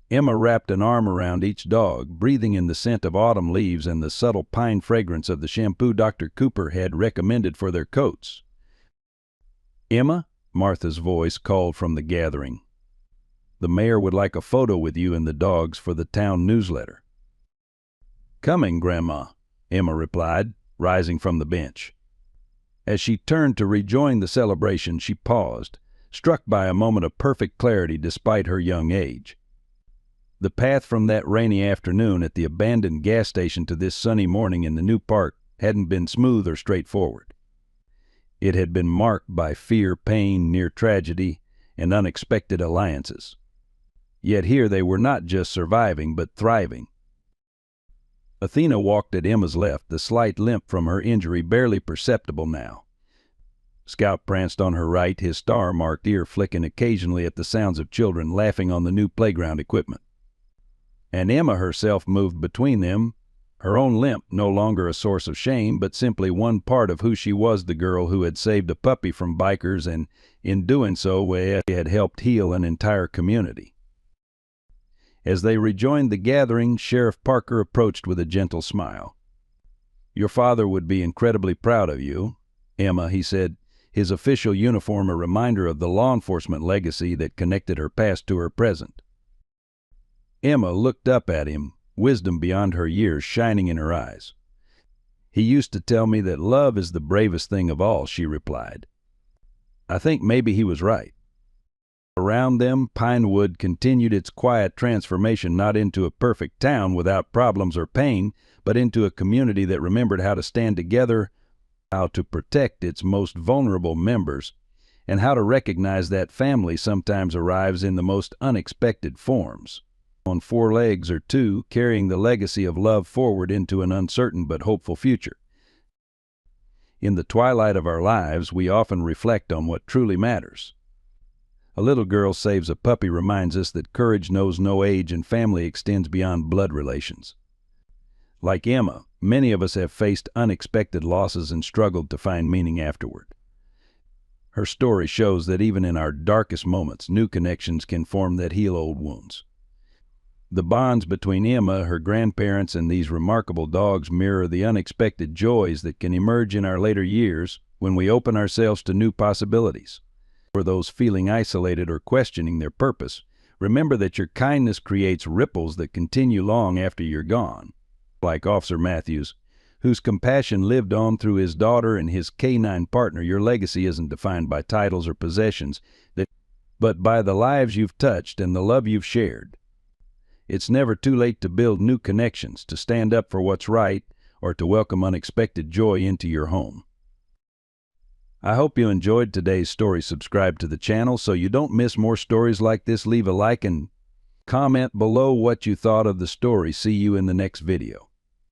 Emma wrapped an arm around each dog, breathing in the scent of autumn leaves and the subtle pine fragrance of the shampoo Dr. Cooper had recommended for their coats. Emma, Martha's voice called from the gathering. The mayor would like a photo with you and the dogs for the town newsletter. Coming, Grandma, Emma replied, rising from the bench. As she turned to rejoin the celebration, she paused, struck by a moment of perfect clarity despite her young age. The path from that rainy afternoon at the abandoned gas station to this sunny morning in the new park hadn't been smooth or straightforward. It had been marked by fear, pain, near tragedy, and unexpected alliances. Yet here they were not just surviving, but thriving. Athena walked at Emma's left, the slight limp from her injury barely perceptible now. Scout pranced on her right, his star-marked ear flicking occasionally at the sounds of children laughing on the new playground equipment. And Emma herself moved between them, her own limp no longer a source of shame, but simply one part of who she was, the girl who had saved a puppy from bikers and, in doing so, had helped heal an entire community. As they rejoined the gathering, Sheriff Parker approached with a gentle smile. Your father would be incredibly proud of you, Emma, he said, his official uniform a reminder of the law enforcement legacy that connected her past to her present. Emma looked up at him, wisdom beyond her years shining in her eyes. He used to tell me that love is the bravest thing of all, she replied. I think maybe he was right. Around them, Pinewood continued its quiet transformation, not into a perfect town without problems or pain, but into a community that remembered how to stand together, how to protect its most vulnerable members, and how to recognize that family sometimes arrives in the most unexpected forms. On 4 legs or 2, carrying the legacy of love forward into an uncertain but hopeful future. In the twilight of our lives, we often reflect on what truly matters. A little girl saves a puppy reminds us that courage knows no age and family extends beyond blood relations. Like Emma, many of us have faced unexpected losses and struggled to find meaning afterward. Her story shows that even in our darkest moments, new connections can form that heal old wounds. The bonds between Emma, her grandparents, and these remarkable dogs mirror the unexpected joys that can emerge in our later years when we open ourselves to new possibilities. For those feeling isolated or questioning their purpose, remember that your kindness creates ripples that continue long after you're gone. Like Officer Matthews, whose compassion lived on through his daughter and his canine partner, your legacy isn't defined by titles or possessions, but by the lives you've touched and the love you've shared. It's never too late to build new connections, to stand up for what's right, or to welcome unexpected joy into your home. I hope you enjoyed today's story. Subscribe to the channel so you don't miss more stories like this. Leave a like and comment below what you thought of the story. See you in the next video.